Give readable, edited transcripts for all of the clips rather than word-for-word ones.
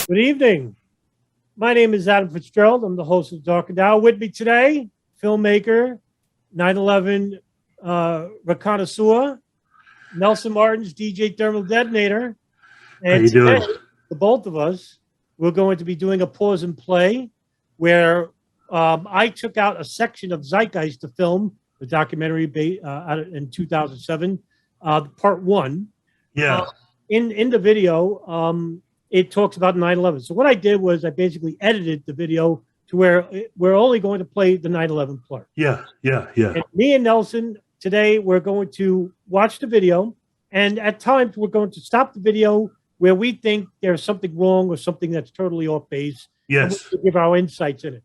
Good evening. My name is Adam Fitzgerald. I'm the host of Dark and Now. With me today, filmmaker, 9/11 reconnoisseur, Nelson Martin's DJ Thermal Detonator. How And you today, doing? the both of us, we're going to be doing a pause and play where I took out a section of Zeitgeist, the film, the documentary in 2007, part one. Yeah. In the video, it talks about 9/11. So what I did was I basically edited the video to where we're only going to play the 9/11 part. Yeah. And me and Nelson today, we're going to watch the video, and at times we're going to stop the video where we think there's something wrong or something that's totally off base. Yes. And we'll give our insights in it.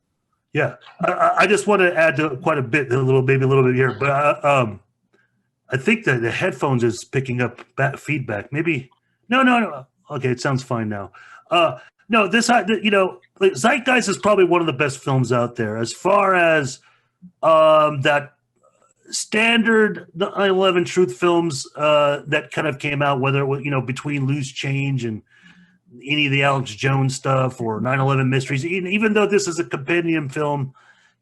Yeah. I just want to add to quite a bit, maybe a little bit here, but I think that the headphones is picking up feedback. Maybe no. Okay, it sounds fine now. No, like Zeitgeist is probably one of the best films out there as far as that standard 9/11 truth films that kind of came out, whether it was between Loose Change and any of the Alex Jones stuff or 9/11 Mysteries. Even though this is a compendium film,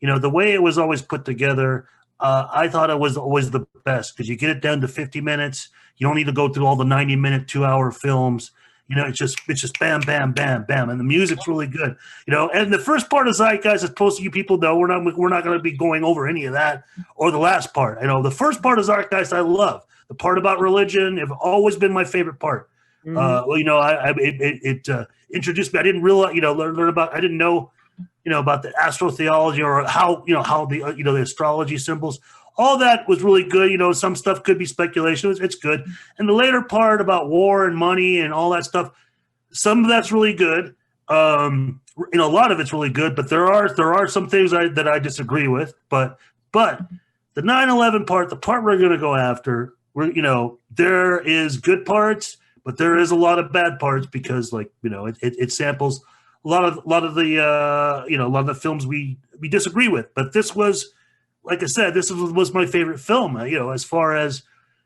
the way it was always put together, I thought it was always the best because you get it down to 50 minutes. You don't need to go through all the 90-minute, 2-hour films. It's just bam, bam, bam, bam, and the music's really good. And the first part of Zeitgeist, as opposed to you people know, we're not going to be going over any of that or the last part. The first part of Zeitgeist I love. The part about religion have always been my favorite part. It introduced me. I didn't realize, learn about. I didn't know, about the astrotheology or how the astrology symbols. All that was really good. Some stuff could be speculation. It's good. And the later part about war and money and all that stuff, some of that's really good. A lot of it's really good, but there are some things that I disagree with. But the 9/11 part, the part we're going to go after, there is good parts, but there is a lot of bad parts because, it samples a lot of the films we disagree with. But this was, like I said, this was my favorite film. As far as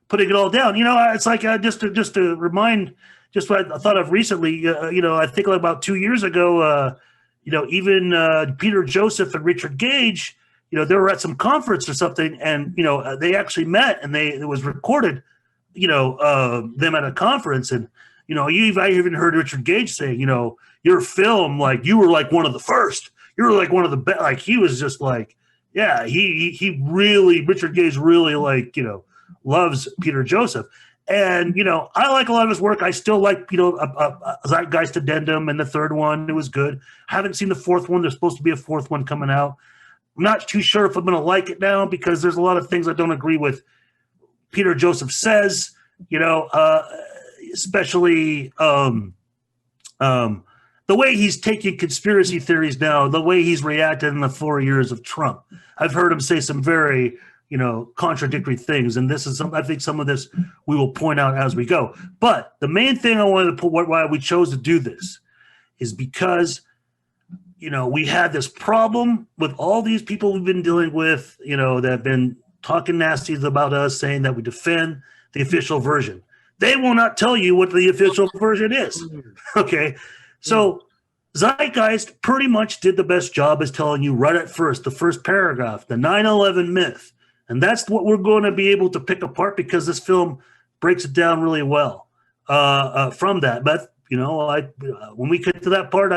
putting it all down, it's like just to remind, just what I thought of recently. I think like about 2 years ago, even Peter Joseph and Richard Gage, they were at some conference or something, and they actually met, and it was recorded. Them at a conference, and I even heard Richard Gage say, your film, like you were like one of the first. You were like one of the best. Like he was just like. Yeah, he really, Richard Gage really loves Peter Joseph. And, I like a lot of his work. I still like, Zeitgeist Addendum and the third one. It was good. I haven't seen the fourth one. There's supposed to be a fourth one coming out. I'm not too sure if I'm going to like it now because there's a lot of things I don't agree with. Peter Joseph says, especially the way he's taking conspiracy theories now, the way he's reacted in the 4 years of Trump. I've heard him say some very, contradictory things. And I think some of this we will point out as we go. But the main thing I wanted to put, why we chose to do this is because, we had this problem with all these people we've been dealing with, that have been talking nasties about us, saying that we defend the official version. They will not tell you what the official version is. Okay. So Zeitgeist pretty much did the best job as telling you right at first, the first paragraph, the 9/11 myth. And that's what we're going to be able to pick apart because this film breaks it down really well from that. But, when we get to that part,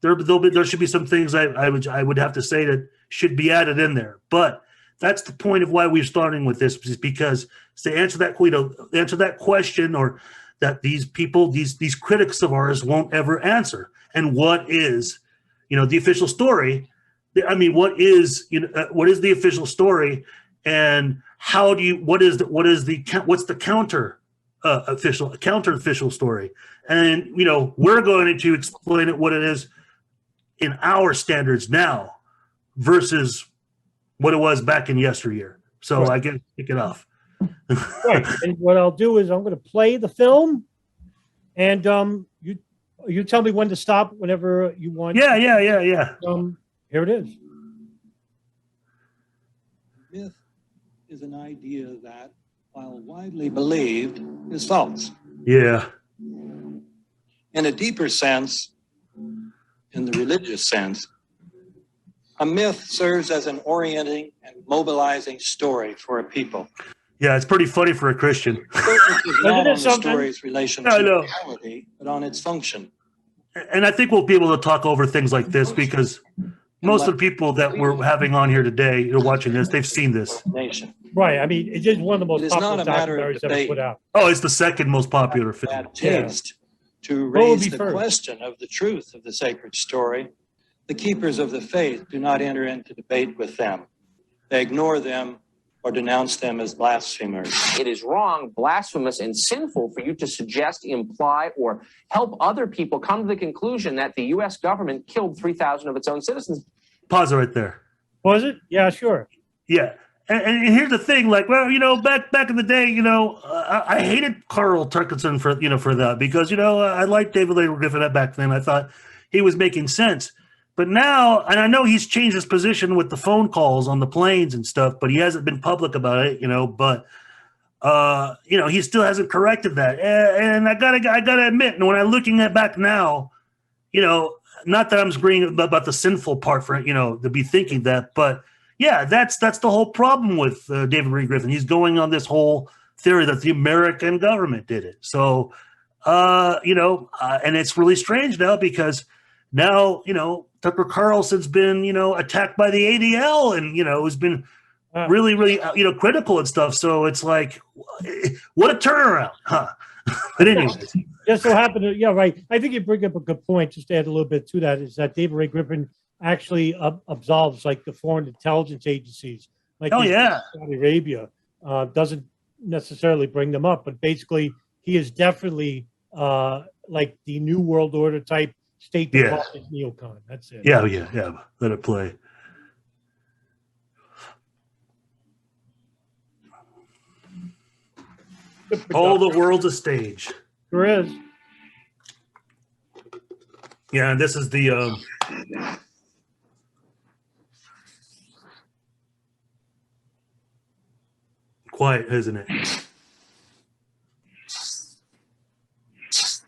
there should be some things I would have to say that should be added in there. But that's the point of why we're starting with this, is because to answer that question or that these people, these critics of ours won't ever answer. And what is, the official story? I mean, what is the official story, and what's the counter official story? And we're going to explain it what it is in our standards now versus what it was back in yesteryear. So right. I get to kick it off. Right. And what I'll do is I'm going to play the film, and you tell me when to stop whenever you want. Yeah. Here it is. Myth is an idea that, while widely believed, is false. Yeah. In a deeper sense, in the religious sense, a myth serves as an orienting and mobilizing story for a people. Yeah, it's pretty funny for a Christian. Focus is not on the something? story's relation Yeah, I to know. reality, but on its function. And I think we'll be able to talk over things like this because most of the people that we're having on here today, you're watching this, they've seen this. Nation. Right. I mean, it is one of the most It is popular not a matter of documentaries ever debate. put out. Oh, it's the second most popular film. Bad taste. To What would raise be the first? question of the truth of the sacred story, the keepers of the faith do not enter into debate with them. They ignore them or denounce them as blasphemers. It is wrong, blasphemous, and sinful for you to suggest, imply, or help other people come to the conclusion that the U.S. government killed 3,000 of its own citizens. Pause it right there. Was it? Yeah, sure. Yeah. And here's the thing, like, well, you know, back in the day, you know, I hated Carl Turkington for that because, you know, I liked David Lee Griffin back then. I thought he was making sense. But now, and I know he's changed his position with the phone calls on the planes and stuff, but he hasn't been public about it, you know, but, you know, he still hasn't corrected that. And I gotta admit, when I'm looking at back now, you know, not that I'm agreeing about the sinful part for, you know, to be thinking that, but yeah, that's the whole problem with David Reed Griffin. He's going on this whole theory that the American government did it. So, you know, and it's really strange now because now, you know, Tucker Carlson's been, you know, attacked by the ADL and, you know, has been really, really, you know, critical and stuff. So it's like, what a turnaround, huh? But anyways. Just so happened to, yeah, right. I think you bring up a good point, just to add a little bit to that, is that David Ray Griffin actually absolves like the foreign intelligence agencies, like Oh, yeah. Saudi Arabia, doesn't necessarily bring them up, but basically he is definitely like the New World Order type State Department neocon. That's it. Yeah. Let it play. All the world's a stage. There is. Yeah, and this is the quiet, isn't it?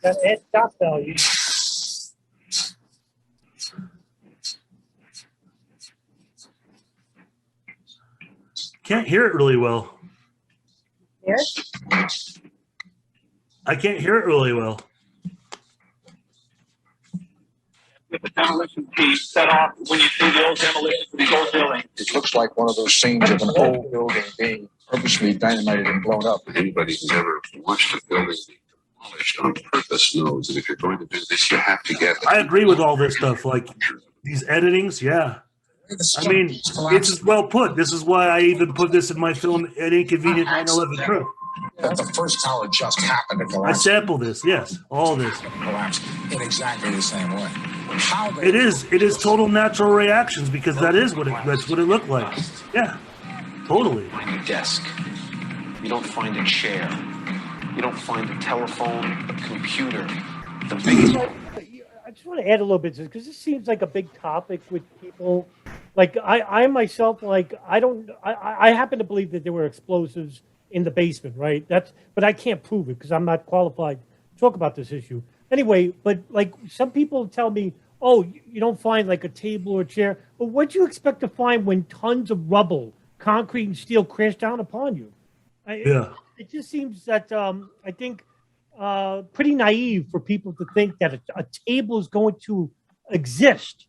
That add shock value. Can't hear it really well. Yes. I can't hear it really well. With the demolition piece set off when you see the old demolition for these old buildings. It looks like one of those scenes of an old building being purposely dynamited and blown up. Anybody who's ever watched a building be demolished on purpose knows that if you're going to do this, you have to get. I agree with all this stuff, like these editings. Yeah, I mean, it's just well put. This is why I even put this in my film, An Inconvenient 9/11 Truth. That the first tower just happened to I collapse. sample this. Yes, all this. Collapsed in exactly the same way. How they It is total natural reactions because that's what it looked like. Yeah, totally. Find a desk. You don't find a chair. You don't find a telephone, a computer. The biggest. I just want to add a little bit to this because this seems like a big topic with people. Like I myself, like I happen to believe that there were explosives in the basement, right? But I can't prove it because I'm not qualified to talk about this issue. Anyway, but like some people tell me, oh, you don't find like a table or a chair. But what do you expect to find when tons of rubble, concrete and steel crash down upon you? Yeah. It just seems that I think pretty naive for people to think that a table is going to exist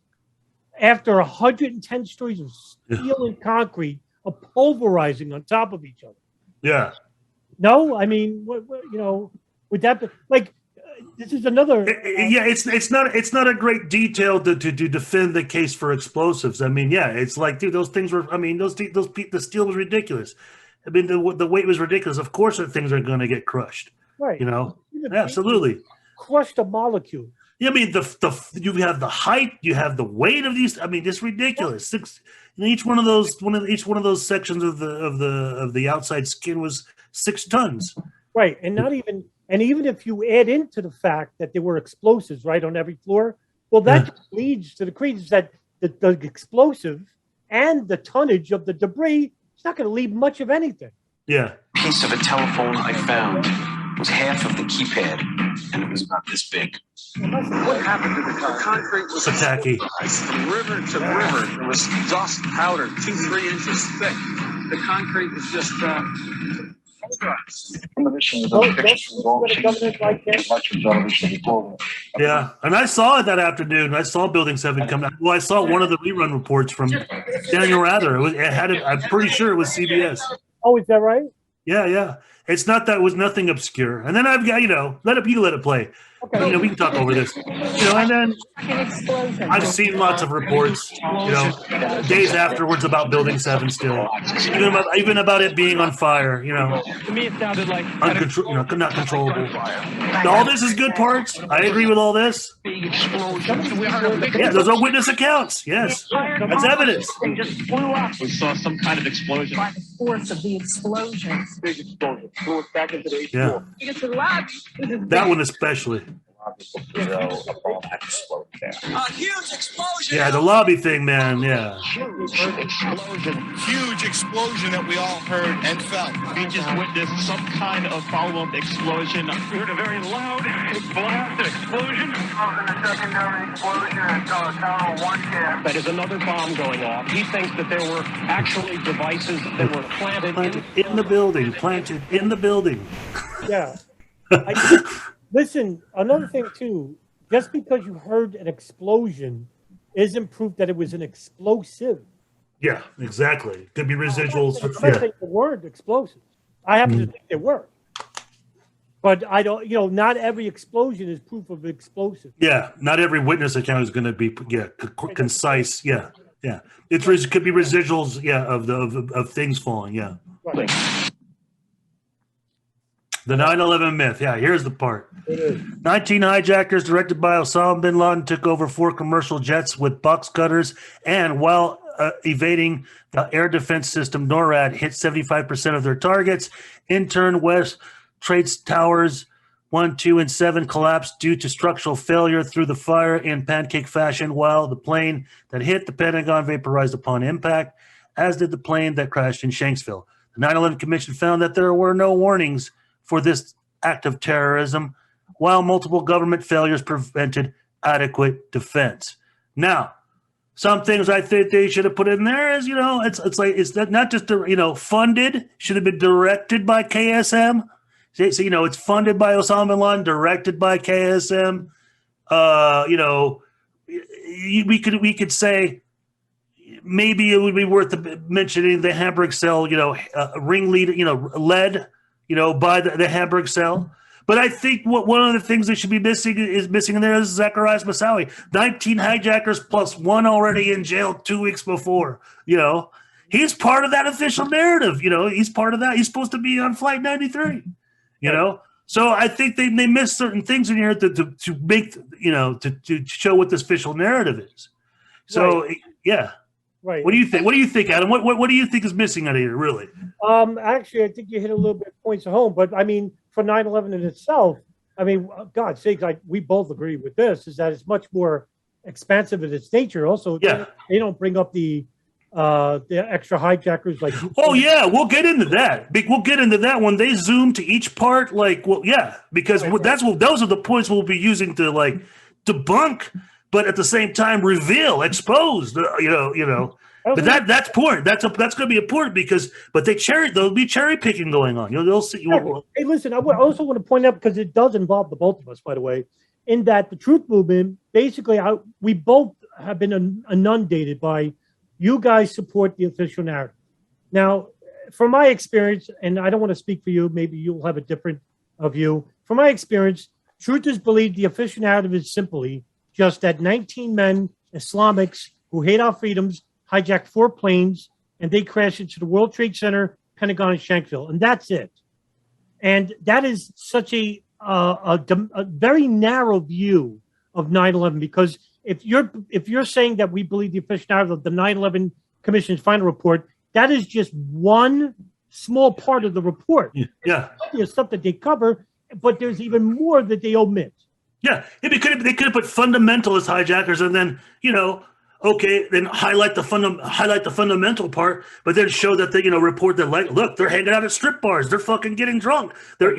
after 110 stories of steel and concrete are pulverizing on top of each other. Yeah. No, I mean, what you know, would that be like? This is another. Yeah, it's not a great detail to defend the case for explosives. I mean, yeah, it's like, dude, those things were. I mean, the steel was ridiculous. I mean, the weight was ridiculous. Of course, the things are going to get crushed. Right. You know, absolutely. Crushed a molecule. Yeah, I mean, you have the height, you have the weight of these. I mean, it's ridiculous. Each one of those sections of the outside skin was 6 tons. Right, and even if you add into the fact that there were explosives right on every floor, well, that just leads to the credence that the explosive and the tonnage of the debris is not going to leave much of anything. Yeah. Piece of a telephone I found was half of the keypad. and it was about this big. What happened to the concrete? Was So tacky. from river to river. It was dust powder, 2-3 inches thick. The concrete was just Television is Don't- on pictures don't with all what a the government like that. watching television before. Yeah, and I saw it that afternoon. I saw Building 7 come out. Well, I saw one of the rerun reports from Daniel Rather. It had it. I'm pretty sure it was CBS. Oh, is that right? Yeah, yeah. It's not that it was nothing obscure. And then I've got, let it play. Okay. We can talk over this. And then I've seen lots of reports, days afterwards about Building 7 still. Even about it being on fire, to me, it sounded like not controllable. All this is good parts. I agree with all this. big explosion. We heard a big Yeah, those are witness accounts. Yes, that's evidence. thing just blew up. We saw some kind of explosion. By the force of the explosions. Big explosion. Blew it back into the Yeah, It's a lot. that one especially. A huge explosion. Yeah, the lobby thing, man. Yeah. huge explosion. Huge explosion that we all heard and felt. We just witnessed some kind of follow-up explosion. We heard a very loud blast explosion. A secondary explosion at Tower 1 camp. That is another bomb going off. He thinks that there were actually devices that were planted In the building, planted in the building. Yeah. Listen, another thing too, just because you heard an explosion isn't proof that it was an explosive. Yeah, exactly. Could be residuals. I'm not saying they weren't explosives. I happen to think they were. But I don't, not every explosion is proof of explosive. Yeah, not every witness account is going to be concise. Yeah, yeah. It could be residuals. Yeah, of things falling. Yeah. Right. The 9/11 myth. Yeah, here's the part. 19 hijackers directed by Osama bin Laden took over 4 commercial jets with box cutters, and while evading the air defense system, NORAD hit 75% of their targets. In turn, West Trade Towers 1, 2, and 7 collapsed due to structural failure through the fire in pancake fashion, while the plane that hit the Pentagon vaporized upon impact, as did the plane that crashed in Shanksville. The 9/11 Commission found that there were no warnings for this act of terrorism, while multiple government failures prevented adequate defense. Now, some things I think they should have put in there is, it's not just funded, should have been directed by KSM. So it's funded by Osama bin Laden, directed by KSM. We could say maybe it would be worth mentioning the Hamburg cell, ringleader, led by the Hamburg cell. But I think one of the things that should be missing in there is Zacharias Moussaoui. 19 hijackers plus 1 already in jail 2 weeks before. He's part of that official narrative. He's part of that. He's supposed to be on Flight 93. So I think they missed certain things in here to make to show what this official narrative is. So yeah. Right. What do you think? What do you think, Adam? What do you think is missing out of here, really? Actually, I think you hit a little bit of points at home, but I mean, for 9/11 in itself, God's sake, we both agree with this, is that it's much more expansive in its nature. Also, Yeah. they don't bring up the extra hijackers like. Oh yeah, we'll get into that. We'll get into that when they zoom to each part. Because those are the points we'll be using to debunk, but at the same time reveal, expose. But that's important. That's going to be important there'll be cherry picking going on. You'll see. Hey, listen, I also want to point out, because it does involve the both of us, by the way, in that the truth movement, basically, we both have been inundated by, you guys support the official narrative. Now, from my experience, and I don't want to speak for you, maybe you'll have a different view. From my experience, truthers believe the official narrative is simply just that 19 men, Islamics, who hate our freedoms, hijacked 4 planes, and they crashed into the World Trade Center, Pentagon, and Shanksville, and that's it. And that is such a very narrow view of 9/11, because if you're saying that we believe the official narrative of the 9/11 Commission's final report, that is just one small part of the report. Yeah, there's stuff that they cover, but there's even more that they omit. Yeah, they could have put fundamentalist hijackers, and then then highlight the fundamental part, but then show that they report that look, they're hanging out at strip bars, they're fucking getting drunk, they're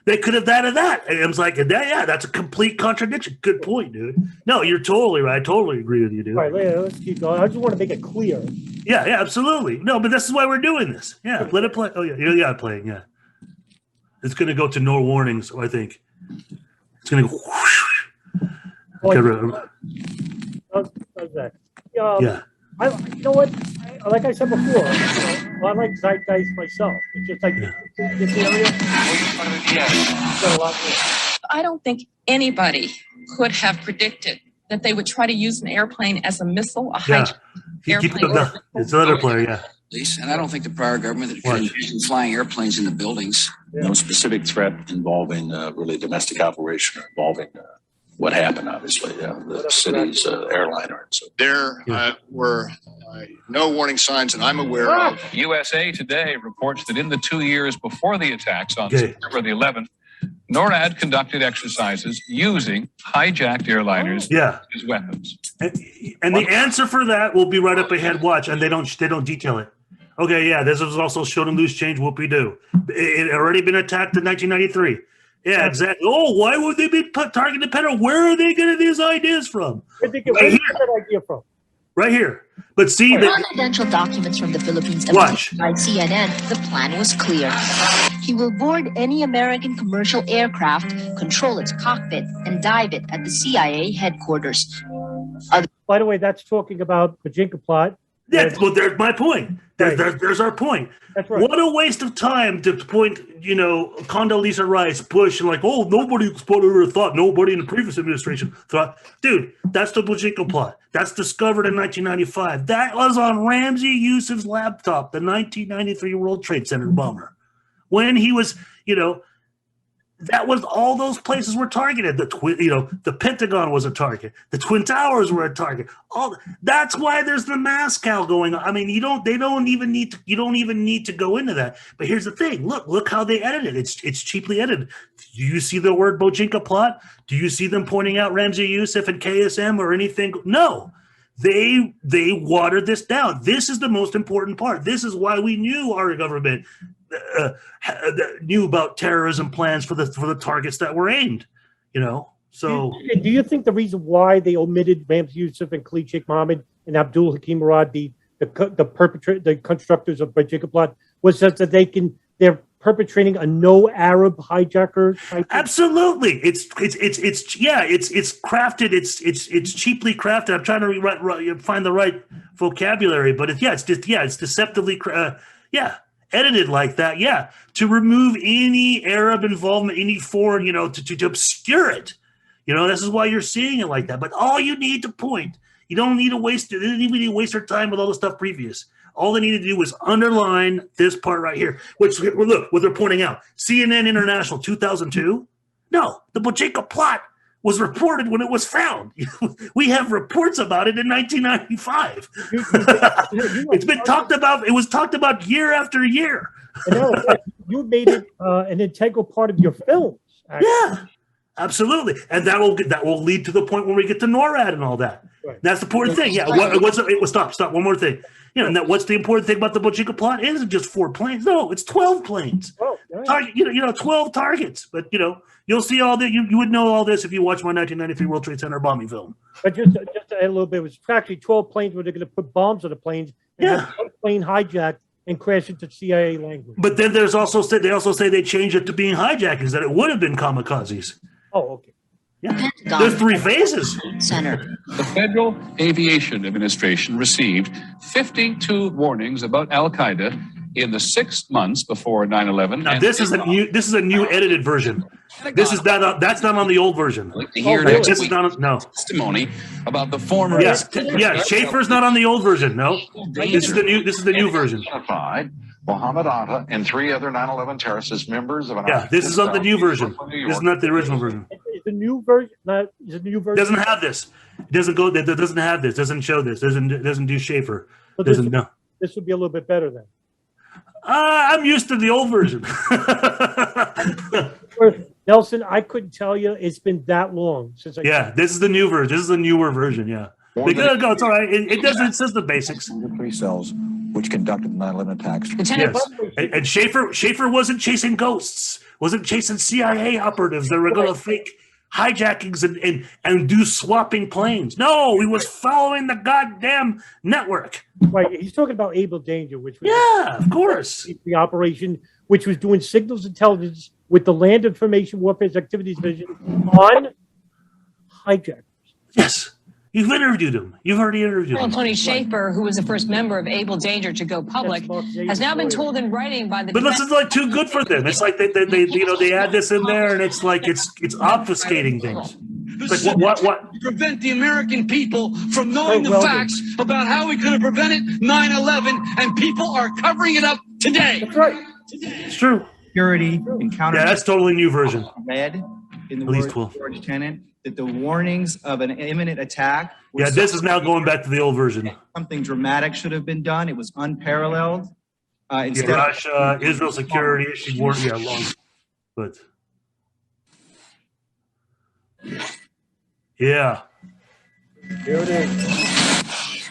They could have added that. And it was like, yeah, that's a complete contradiction. Good point, dude. No, you're totally right. I totally agree with you, dude. All right, let's keep going. I just want to make it clear. Yeah, absolutely. No, but this is why we're doing this. Yeah, let it play. Oh, yeah, playing, yeah. It's going to go to no warnings, I think. It's going to go whoosh. Yeah. You know what? Like I said before, I like Zeitgeist myself. It's just like this area. I don't think anybody could have predicted that they would try to use an airplane as a missile, a hijacked airplane. It's another player, yeah. And I don't think the prior government that could envision flying airplanes in the buildings. No specific threat involving really domestic operation or involving what happened, obviously, the city's airliner. And so there were no warning signs that I'm aware of. USA Today reports that in the 2 years before the attacks on September the 11th, NORAD conducted exercises using hijacked airliners as weapons. And the answer for that will be right up ahead. Watch, and they don't detail it. Okay, yeah, this was also shown in Loose Change. Whoopie-doo. It had already been attacked in 1993. Yeah, exactly. Oh, why would they be targeting the Pentagon? Where are they getting these ideas from? Where did they get that idea from? Right here. But see, confidential documents from the Philippines emerged by CNN. The plan was clear. He will board any American commercial aircraft, control its cockpit, and dive it at the CIA headquarters. By the way, that's talking about the Bojinka plot. Yeah, well, there's my point. There's our point. That's right. What a waste of time to point, Condoleezza Rice, Bush, and nobody ever thought, nobody in the previous administration thought. Dude, that's the Bojinka plot. That's discovered in 1995. That was on Ramzi Yousef's laptop, the 1993 World Trade Center bomber. When he was, that was all those places were targeted. The Pentagon was a target. The Twin Towers were a target. That's why there's the Moscow going on. I mean, you don't even need to go into that. But here's the thing. Look how they edited it. It's cheaply edited. Do you see the word Bojinka plot? Do you see them pointing out Ramzi Yousef and KSM or anything? No. They watered this down. This is the most important part. This is why we knew our government knew about terrorism plans for the targets that were aimed. So do you think the reason why they omitted Ramzi Yousef and Khalid Sheikh Mohammed and Abdul Hakim Murad, the constructors of Bojinka plot, was just that they're perpetrating a no Arab hijacker type? Absolutely. It's crafted. It's cheaply crafted. I'm trying to find the right vocabulary, but it's deceptively edited like that, to remove any Arab involvement, any foreign, to obscure it. This is why you're seeing it like that. But all you need to point, you don't need to waste it. They didn't even need to waste their time with all the stuff previous. All they need to do was underline this part right here, which, look, what they're pointing out. CNN International 2002? No, the Bojinka plot was reported when it was found. We have reports about it in 1995. It's been talked about. It was talked about year after year. You made it an integral part of your films. Actually. Yeah, absolutely, and that will lead to the point when we get to NORAD and all that. Right. That's the important thing. Yeah. Stop. One more thing. What's the important thing about the Bojinka plot? It isn't just 4 planes. No, it's 12 planes. Oh, right. 12 targets. But you'll see all that. You would know all this if you watch my 1993 World Trade Center bombing film. But just to add a little bit, it was actually 12 planes where they're going to put bombs on the planes and have one plane hijacked and crash into CIA language. But then they also say they changed it to being hijackers, that it would have been kamikazes. Oh, okay. Yeah. There's 3 phases. The Federal Aviation Administration received 52 warnings about Al-Qaeda in the 6 months before 9/11. Now this is a new edited version. This is that's not on the old version. This is not testimony about the former. Schaefer's not on the old version. No, this is the new version. Mohammed Atta and 3 other 9/11 terrorists as members of an. Yeah, this is on the new version. This is not the original version. Is the new version not? Is the new version doesn't have this? It doesn't go. That doesn't have this. Doesn't show this. Doesn't do Schaefer. This would be a little bit better then. I'm used to the old version. Nelson, I couldn't tell you. It's been that long since I. This is the new version. This is the newer version. Yeah. They gotta go. It's all right. It says the basics. 3 cells which conducted the 9/11 attacks. Yes. And Schaefer wasn't chasing ghosts. wasn't chasing CIA operatives that were going to fake hijackings and do swapping planes. No, he was following the goddamn network. Right. He's talking about Able Danger, which was of course the operation, which was doing signals intelligence with the Land Information Warfare Activities Division on hijackers. Yes. You've interviewed him. You've already interviewed him. Tony Schaefer, who was the first member of Able Danger to go public, has now been told in writing by the. But this is like too good for them. It's like they add this in there, and it's like it's obfuscating things. It's like what? Prevent the American people from knowing the facts about how we could have prevented 9/11, and people are covering it up today. That's right. It's true. Security encounter. Yeah, that's totally new version. Read in the At least words 12. of George Tenet that the warnings of an imminent attack. Yeah, this is now going back to the old version. Something dramatic should have been done. It was unparalleled. Instead of Russia, Israel security issued war. Yeah, long, but yeah. Here it is.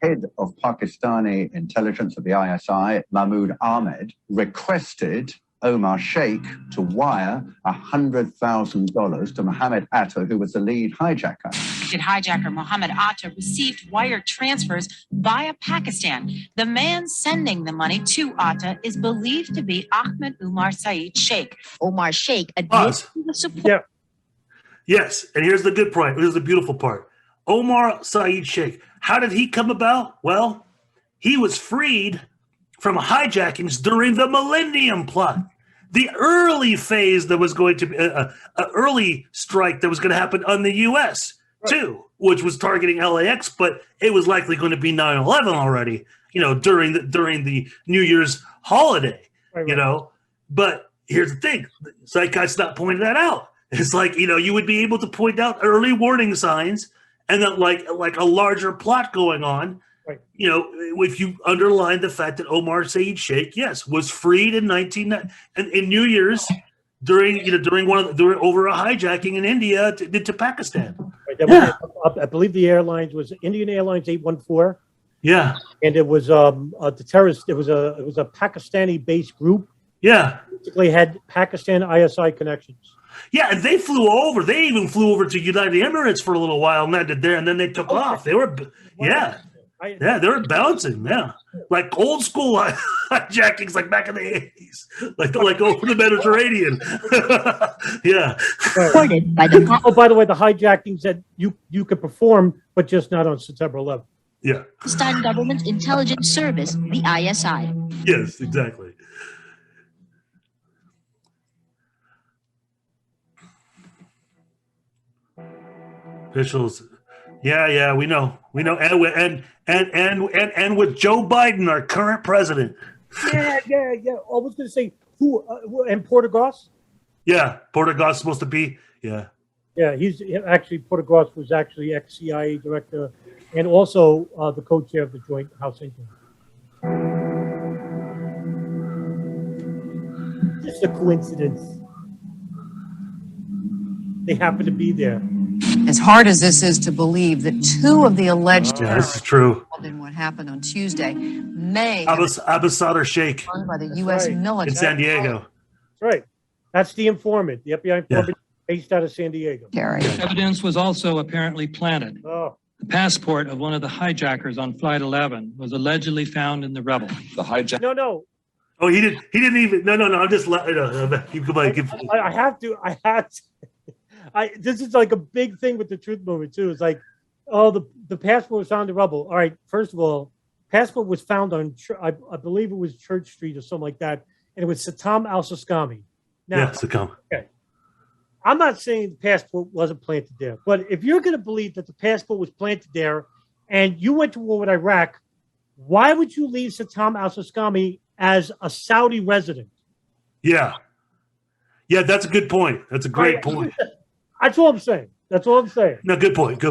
Head of Pakistani intelligence of the ISI, Mahmoud Ahmed, requested Omar Sheikh to wire $100,000 to Mohammed Atta, who was the lead hijacker. Hijacker Mohammed Atta received wire transfers via Pakistan. The man sending the money to Atta is believed to be Ahmed Umar Saeed Sheikh. Omar Sheikh admits to the support. Yeah. Yes, and here's the good part. Here's the beautiful part. Omar Saeed Sheikh. How did he come about? Well, he was freed from hijackings during the Millennium Plot. The early phase that was going to be an early strike that was going to happen on the U.S. too, which was targeting LAX, but it was likely going to be 9/11 already, during the New Year's holiday, But here's the thing. Zeitgeist not pointing that out. It's like, you would be able to point out early warning signs and then like a larger plot going on. Right. If you underline the fact that Omar Saeed Sheikh, yes, was freed in New Year's during over a hijacking in India to Pakistan. Right, I believe the airlines was Indian Airlines 814. Yeah, and it was the terrorist. It was a Pakistani-based group. Yeah, basically had Pakistan ISI connections. Yeah, and they flew over. They even flew over to United Emirates for a little while, and landed there, and then they took off. They were, they were bouncing, like old school hijackings, like back in the 80s, like over the Mediterranean. Yeah. By the way, the hijackings that you could perform, but just not on September 11th. Yeah. Pakistan Government Intelligence Service, the ISI. Yes, exactly. Officials, yeah, we know, and with Joe Biden, our current president. Yeah. I was going to say who and Portergoss. Yeah, Portergoss is supposed to be. Yeah, he's actually Portergoss was actually ex-CIA director and also the co-chair of the Joint House Intel. Just a coincidence. They happen to be there. As hard as this is to believe that two of the alleged this is true. in what happened on Tuesday may Abu Sadr Sheikh by the U.S. military in San Diego. That's right. That's the informant, the FBI informant based out of San Diego. Evidence was also apparently planted. Oh. The passport of one of the hijackers on Flight 11 was allegedly found in the rebel. The hijacker. No. Oh, he didn't even. No. I'm just. I have to. This is like a big thing with the truth movement too. It's like, the passport was found in rubble. All right, first of all, passport was found on, I believe it was Church Street or something like that, and it was Satam al-Saskami. Now, Satam. Okay, I'm not saying the passport wasn't planted there, but if you're going to believe that the passport was planted there, and you went to war with Iraq, why would you leave Satam al-Saskami as a Saudi resident? Yeah, that's a good point. That's a great point. That's all I'm saying. No, good point.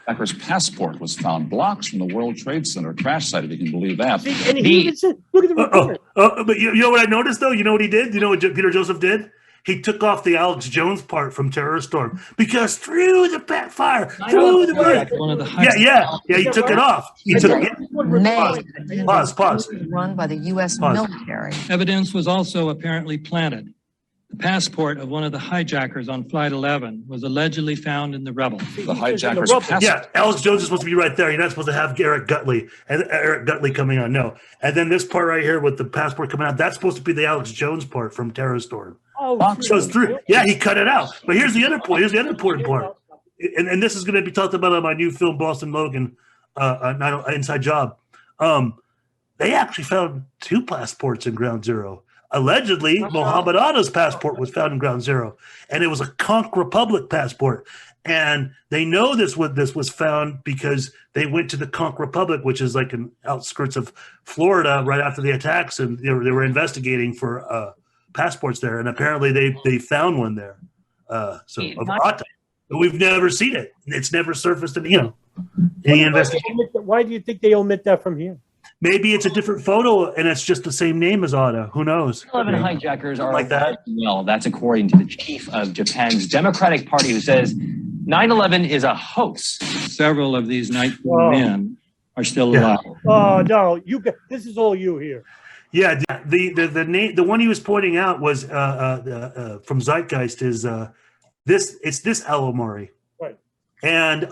Hacker's passport was found blocks from the World Trade Center crash site, if you can believe that. See, and he even said, look at the report. But you know what I noticed, though? You know what he did? You know what Peter Joseph did? He took off the Alex Jones part from Terror Storm because through the fire, through the bird. He took it off. He took it. Pause. Run by the U.S. military. Evidence was also apparently planted. The passport of one of the hijackers on Flight 11 was allegedly found in the rubble. The hijackers' passport. Yeah, Alex Jones is supposed to be right there. You're not supposed to have Eric Gutley coming on. No. And then this part right here with the passport coming out, that's supposed to be the Alex Jones part from Terror Storm. Oh, so it's through. Yeah, he cut it out. But here's the other point. Here's the other important part. And this is going to be talked about on my new film, Boston Logan, Inside Job. They actually found 2 passports in Ground Zero. Allegedly, Mohammed Atta's passport was found in Ground Zero, and it was a Conch Republic passport. And they know this was found because they went to the Conch Republic, which is like in outskirts of Florida, right after the attacks, and they were investigating for passports there. And apparently, they found one there. Of Atta, but we've never seen it. It's never surfaced in any investigation. Why do you think they omit that from here? Maybe it's a different photo and it's just the same name as Atta. Who knows? 11 hijackers are like that. Well, that's according to the chief of Japan's Democratic Party, who says 9/11 is a hoax. Several of these nightmare men are still alive. Oh no, this is all you here. Yeah, the one he was pointing out was from Zeitgeist is it's this Alomari. Right. And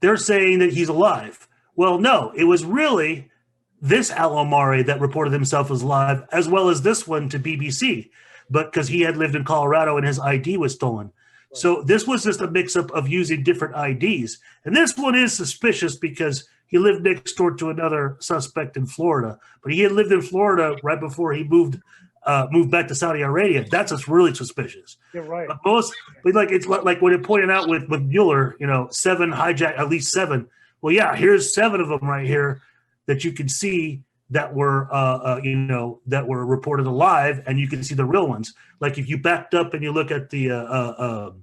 they're saying that he's alive. Well, no, it was really this Alomari that reported himself as alive, as well as this one to BBC, but because he had lived in Colorado and his ID was stolen. Right. So this was just a mix-up of using different IDs. And this one is suspicious because he lived next door to another suspect in Florida, but he had lived in Florida right before he moved back to Saudi Arabia. That's what's really suspicious. You're right. But it's like when it pointed out with Mueller, 7 hijack, at least 7. Well, yeah, here's 7 of them right here that you can see that were, that were reported alive, and you can see the real ones. Like if you backed up and you look at the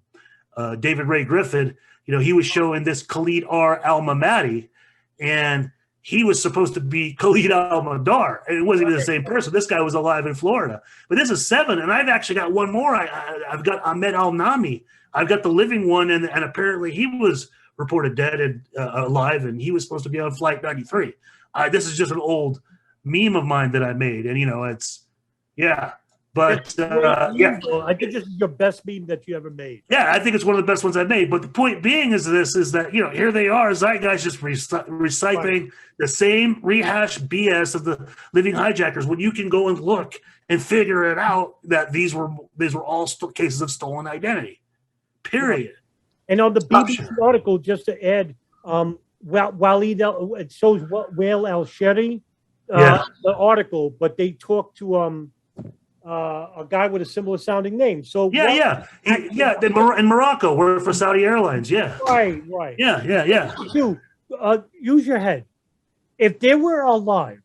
David Ray Griffin, he was showing this Khalid R. al-Mamadi, and he was supposed to be Khalid al-Madar, and it wasn't even the same person. This guy was alive in Florida. But this is 7, and I've actually got one more. I've got Ahmed al-Nami. I've got the living one, and apparently he was reported dead and alive, and he was supposed to be on Flight 93. This is just an old meme of mine that I made, and it's but I think this is your best meme that you ever made. Yeah, I think it's one of the best ones I've made. But the point being is that here they are, Zeitgeist just reciting the same rehash BS of the living hijackers when you can go and look and figure it out that these were all cases of stolen identity. Period. And on the BBC article, just to add, Walid, it shows Wael al-Sheri, the article, but they talked to a guy with a similar sounding name. So in Morocco, we're for Saudi Airlines. Yeah. Right. Yeah. Use your head. If they were alive,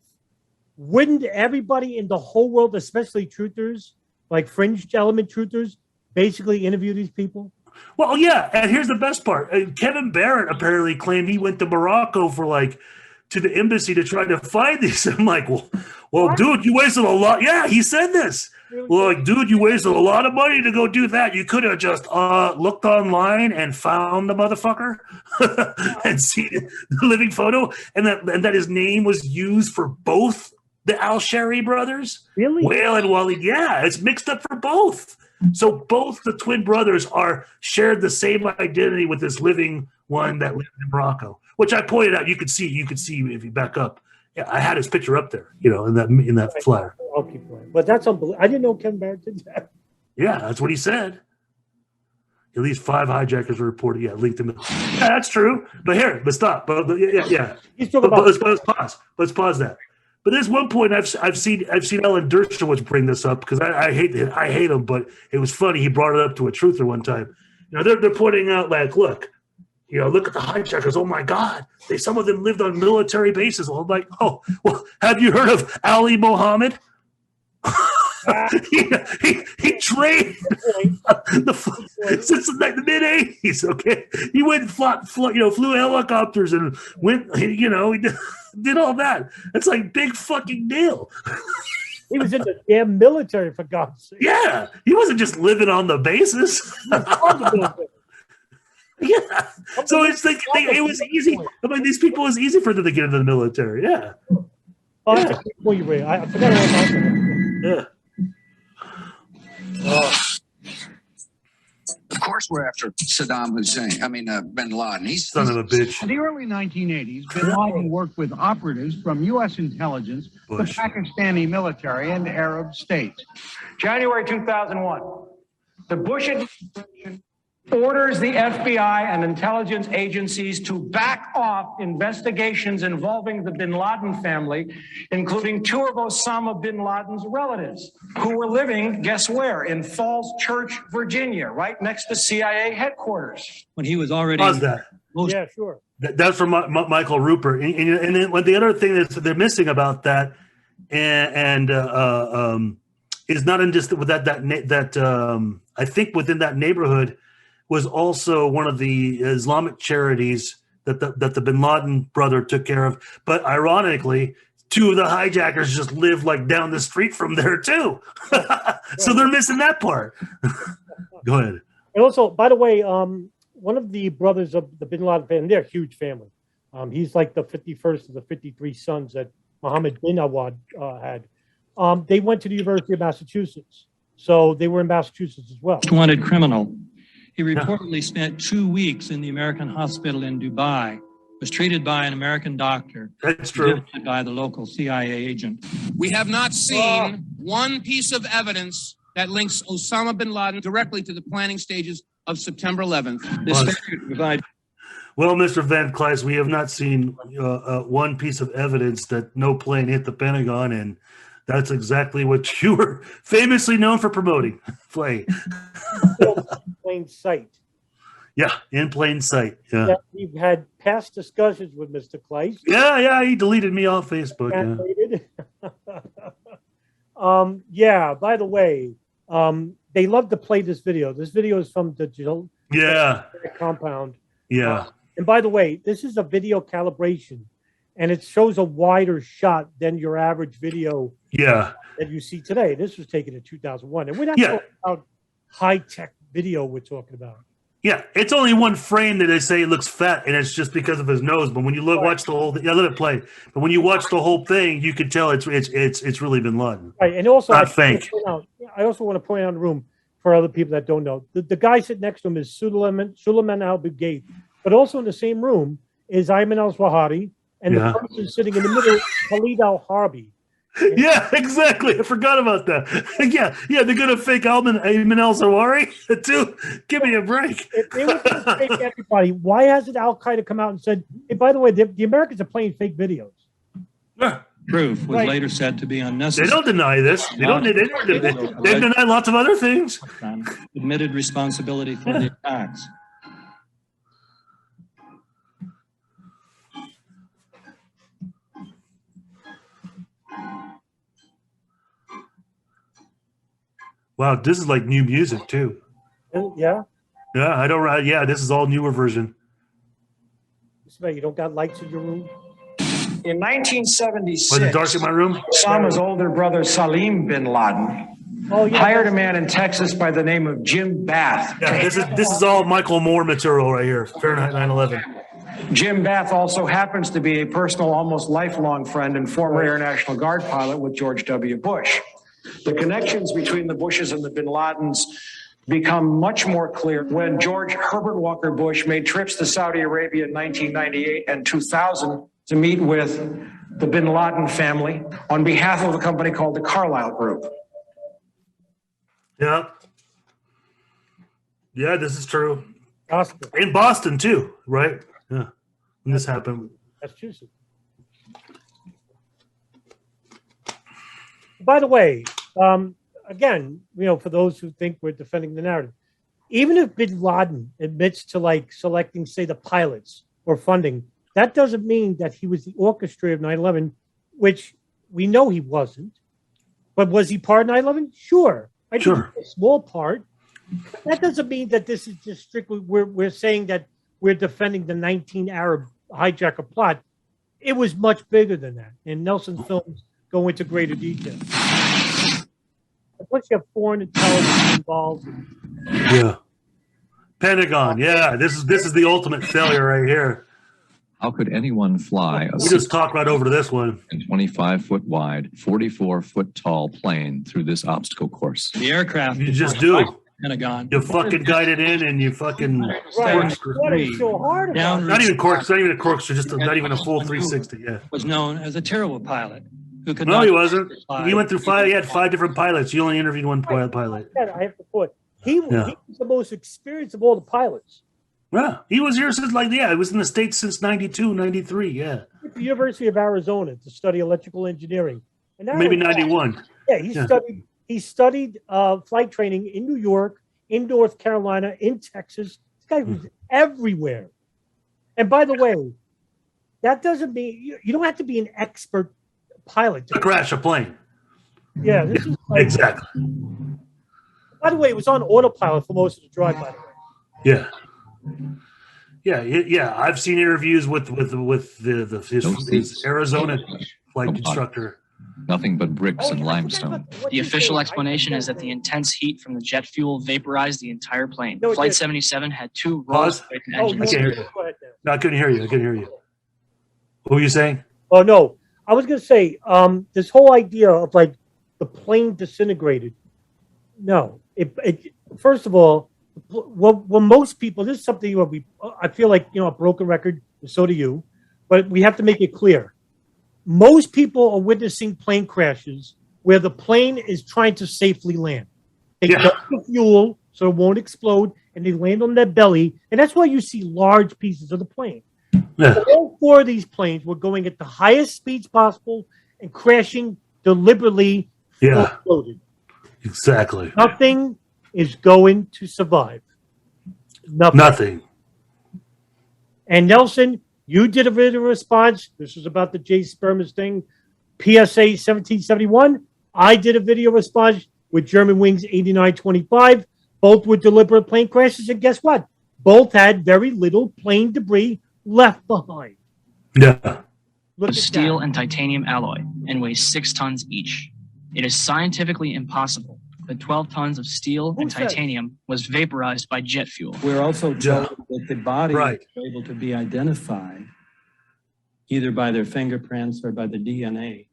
wouldn't everybody in the whole world, especially truthers, like fringe element truthers, basically interview these people? Well, yeah, and here's the best part. Kevin Barrett apparently claimed he went to Morocco to the embassy to try to find these. I'm like, well, dude, you wasted a lot. Yeah, he said this. Well, dude, you wasted a lot of money to go do that. You could have just looked online and found the motherfucker and see the living photo, and that his name was used for both the al-Sheri brothers, really, Wael and Walid. Yeah, it's mixed up for both. So both the twin brothers shared the same identity with this living one that lived in Morocco, which I pointed out. You could see if you back up. Yeah, I had his picture up there, in that flyer. I'll keep going. But that's unbelievable. I didn't know Ken Barrett did that. Yeah, that's what he said. At least 5 hijackers were reported. Yeah, linked him. Yeah, that's true. But stop. But He's talking about. Let's pause that. But there's one point I've seen Ellen Dershowitz bring this up because I hate him, but it was funny. He brought it up to a truther one time. They're pointing out like, look at the hijackers. Oh my God, some of them lived on military bases. I'm like, oh, well, have you heard of Ali Mohammed? he trained since the mid '80s. Okay, he went and flew helicopters and went. He did all that. It's like big fucking deal. He was in the damn military, for God's sake. Yeah, he wasn't just living on the bases. Yeah, so it's like it was easy. I mean, these people, it was easy for them to get into the military. Yeah. Oh, that's a good point you bring. I forgot all about that. Yeah. Of course, we're after Saddam Hussein. I mean, bin Laden. He's son of a bitch. In the early 1980s, bin Laden worked with operatives from U.S. intelligence, the Pakistani military, and Arab states. January 2001, the Bush administration orders the FBI and intelligence agencies to back off investigations involving the bin Laden family, including 2 of Osama bin Laden's relatives, who were living, guess where? In Falls Church, Virginia, right next to CIA headquarters. When he was already... Pause that. Yeah, sure. That's from Michael Rupert. And then the other thing that they're missing about that, is not in just with that I think within that neighborhood was also one of the Islamic charities that the bin Laden brother took care of. But ironically, 2 of the hijackers just live like down the street from there too. So they're missing that part. Go ahead. And also, by the way, one of the brothers of the bin Laden family, they're a huge family. He's like the 51st of the 53 sons that Mohammed bin Awad had. They went to the University of Massachusetts. So they were in Massachusetts as well. Wanted criminal. He reportedly spent 2 weeks in the American hospital in Dubai, was treated by an American doctor. That's true. By the local CIA agent. We have not seen one piece of evidence that links Osama bin Laden directly to the planning stages of September 11th. Well, Mr. Van Kleis, we have not seen one piece of evidence that no plane hit the Pentagon, and that's exactly what you were famously known for promoting. Play. Plain sight. Yeah, in plain sight. Yeah. We've had past discussions with Mr. Kleis. Yeah, he deleted me off Facebook. Yeah. By the way, they love to play this video. This video is from the compound. Yeah. And by the way, this is a video calibration, and it shows a wider shot than your average video. Yeah. That you see today. This was taken in 2001, and we're not talking about high-tech video. We're talking about. Yeah, it's only one frame that they say it looks fat, and it's just because of his nose. But when you watch the whole, let it play. But when you watch the whole thing, you can tell it's really bin Laden. Right, and also not fake. I also want to point out in the room for other people that don't know, the guy sitting next to him is Suleiman al-Bugait, but also in the same room is Ayman al-Zawahiri, and the person sitting in the middle, Khalid al-Harbi. Yeah, exactly. I forgot about that. Yeah, they're gonna fake Ayman al-Zawahiri too. Give me a break. If they were going to fake everybody, why hasn't Al Qaeda come out and said, "Hey, by the way, the Americans are playing fake videos"? Proof was later said to be unnecessary. They don't deny this. They deny lots of other things. Admitted responsibility for the attacks. Wow, this is like new music too. Yeah. Yeah, I don't. Yeah, this is all newer version. You don't got lights in your room. In 1976, was it dark in my room? Osama's older brother Salim bin Laden hired a man in Texas by the name of Jim Bath. Yeah, this is all Michael Moore material right here. Fahrenheit 9/11. Jim Bath also happens to be a personal, almost lifelong friend and former Air National Guard pilot with George W. Bush. The connections between the Bushes and the bin Ladens become much more clear when George Herbert Walker Bush made trips to Saudi Arabia in 1998 and 2000 to meet with the bin Laden family on behalf of a company called the Carlyle Group. Yeah. Yeah, this is true. Boston. In Boston too, right? Yeah. When this happened. Massachusetts. By the way, again, for those who think we're defending the narrative, even if bin Laden admits to selecting, say, the pilots or funding, that doesn't mean that he was the orchestrator of 9/11, which we know he wasn't. But was he part of 9/11? Sure. I think a small part. But that doesn't mean that this is just strictly, we're saying that we're defending the 19 Arab hijacker plot. It was much bigger than that. And Nelson's films go into greater detail. Once you have foreign intelligence involved. Yeah. Pentagon. Yeah. This is the ultimate failure right here. How could anyone fly a We just talked right over to this one. 25-foot wide, 44-foot tall plane through this obstacle course? The aircraft. You just do. Pentagon. You fucking guide it in and you fucking corkscrew. What is so hard about Not even corkscrew, not even a corkscrew, just not even a full 360. Yeah. Was known as a terrible pilot who could No, not he wasn't. fly. He went through five. He had 5 different pilots. You only interviewed one pilot. I have to put. He was the most experienced of all the pilots. Yeah, he was here since he was in the States since 92, 93. Yeah. At the University of Arizona to study electrical engineering. And that Maybe was- 91. Yeah, he studied flight training in New York, in North Carolina, in Texas. This guy was everywhere. And by the way, that doesn't mean you don't have to be an expert pilot To crash a plane. Yeah, this is like, Exactly. By the way, it was on autopilot for most of the drive. By the way, Yeah. Yeah. I've seen interviews with his Arizona flight instructor. Nothing but bricks and limestone. The official explanation is that the intense heat from the jet fuel vaporized the entire plane. No, it Flight didn't. 77 had 2 Pause. Rolls-Royce I engines. can't hear you. No, I couldn't hear you. What were you saying? oh no, I was going to say this whole idea of like the plane disintegrated. No, first of all, well, most people. This is something I feel like a broken record, and so do you, but we have to make it clear. Most people are witnessing plane crashes where the plane is trying to safely land. They dump the fuel so it won't explode, and they land on their belly, and that's why you see large pieces of the plane. Yeah. All 4 of these planes were going at the highest speeds possible and crashing deliberately. Yeah. Loaded. Exactly. Nothing is going to survive. Nothing. And Nelson, you did a video response. This was about the Jay Spermas thing, PSA 1771. I did a video response with German Wings 8925. Both were deliberate plane crashes. And guess what? Both had very little plane debris left behind. Yeah. Of steel and titanium alloy and weighs 6 tons each. It is scientifically impossible that 12 tons of steel and titanium was vaporized by jet fuel. We're also told that the bodies Right. were able to be identified either by their fingerprints or by the DNA.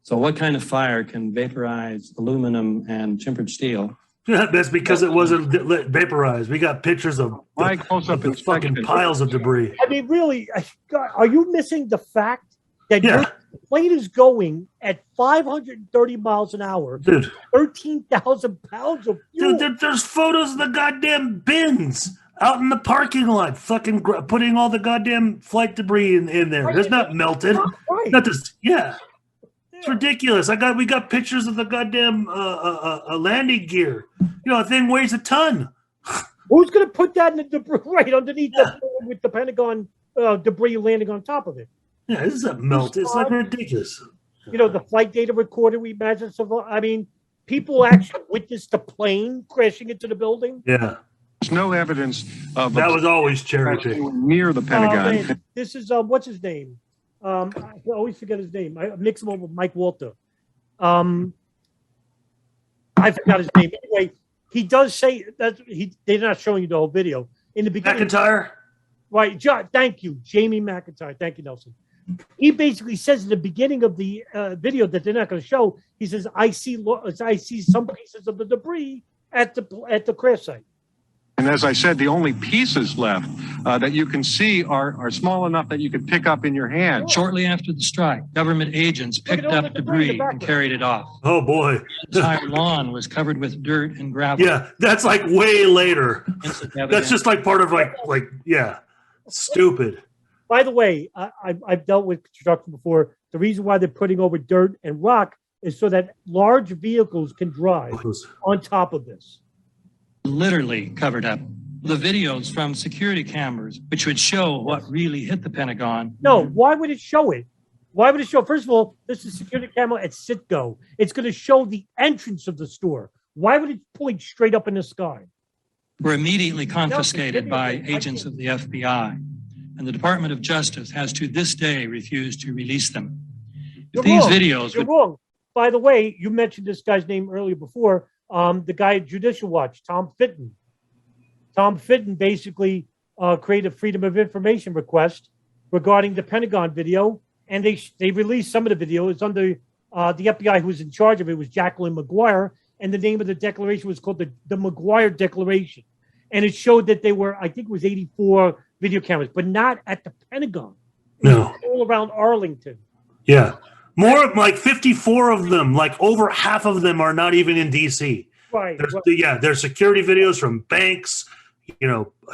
So what kind of fire can vaporize aluminum and tempered steel? Yeah, that's because it wasn't vaporized. We got pictures of the fucking piles of debris. I mean, really, are you missing the fact that your plane is going at 530 miles an hour, Dude. 13,000 pounds of fuel? Dude, there's photos of the goddamn bins out in the parking lot, fucking putting all the goddamn flight debris in there. It's not melted. Right. Not just, It's ridiculous. We got pictures of the goddamn landing gear. A thing weighs a ton. Who's going to put that in the debris right underneath the plane with the Pentagon debris landing on top of it? Yeah, this is a melt. It's like ridiculous. The flight data recorder we imagine. I mean, people actually witnessed the plane crashing into the building. Yeah. There's no evidence of that was always cherry picked near the Pentagon. Man, this is what's his name? I always forget his name. I mix him up with Mike Walter. I forgot his name. Anyway, he does say that they're not showing you the whole video in the beginning. McIntyre. Right. Thank you, Jamie McIntyre. Thank you, Nelson. He basically says in the beginning of the video that they're not going to show. He says, "I see some pieces of the debris at the crash site." And as I said, the only pieces left that you can see are small enough that you could pick up in your hand. Shortly after the strike, government agents picked up debris and carried it off. Oh, boy. The entire lawn was covered with dirt and gravel. Yeah, that's like way later. That's just like part of stupid. By the way, I've dealt with construction before. The reason why they're putting over dirt and rock is so that large vehicles can drive on top of this. Literally covered up. The videos from security cameras, which would show what really hit the Pentagon. No, why would it show it? Why would it show? First of all, this is a security camera at Citgo. It's going to show the entrance of the store. Why would it point straight up in the sky? Were immediately confiscated by agents of the FBI. And the Department of Justice has to this day refused to release them. If these videos You're wrong. By the way, you mentioned this guy's name earlier before. The guy at Judicial Watch, Tom Fitton. Tom Fitton basically created a Freedom of Information request regarding the Pentagon video, and they released some of the video. It's under the FBI who was in charge of it was Jacqueline McGuire, and the name of the declaration was called the McGuire Declaration. And it showed that they were, I think it was 84 video cameras, but not at the Pentagon. No. All around Arlington. Yeah. More like 54 of them, like over half of them are not even in D.C. Right. There's security videos from banks,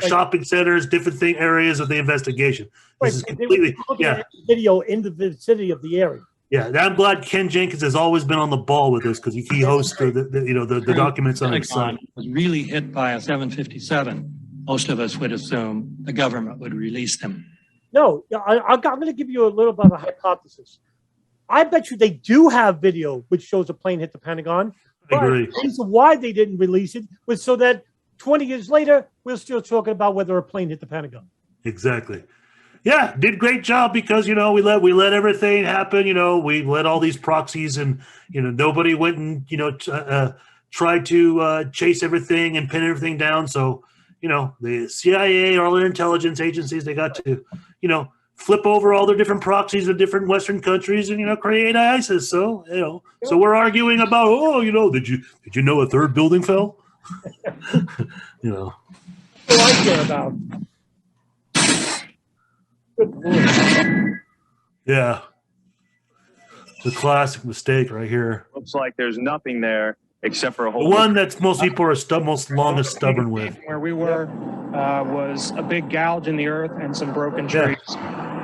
shopping centers, different areas of the investigation. This is completely, video in the vicinity of the area. Yeah, I'm glad Ken Jenkins has always been on the ball with this because he hosts the documents on his site. Was really hit by a 757. Most of us would assume the government would release them. No, I'm going to give you a little bit of a hypothesis. I bet you they do have video which shows a plane hit the Pentagon. I agree. The reason why they didn't release it was so that 20 years later, we're still talking about whether a plane hit the Pentagon. Exactly. Yeah, did great job because we let everything happen. We let all these proxies, and nobody went and tried to chase everything and pin everything down. So the CIA, all their intelligence agencies, they got to flip over all their different proxies of different Western countries and create ISIS. So so we're arguing about did you know a third building fell? What I care about. Yeah, the classic mistake right here. Looks like there's nothing there except for a hole. The one that most people are most longest stubborn with. Where we were was a big gouge in the earth and some broken trees.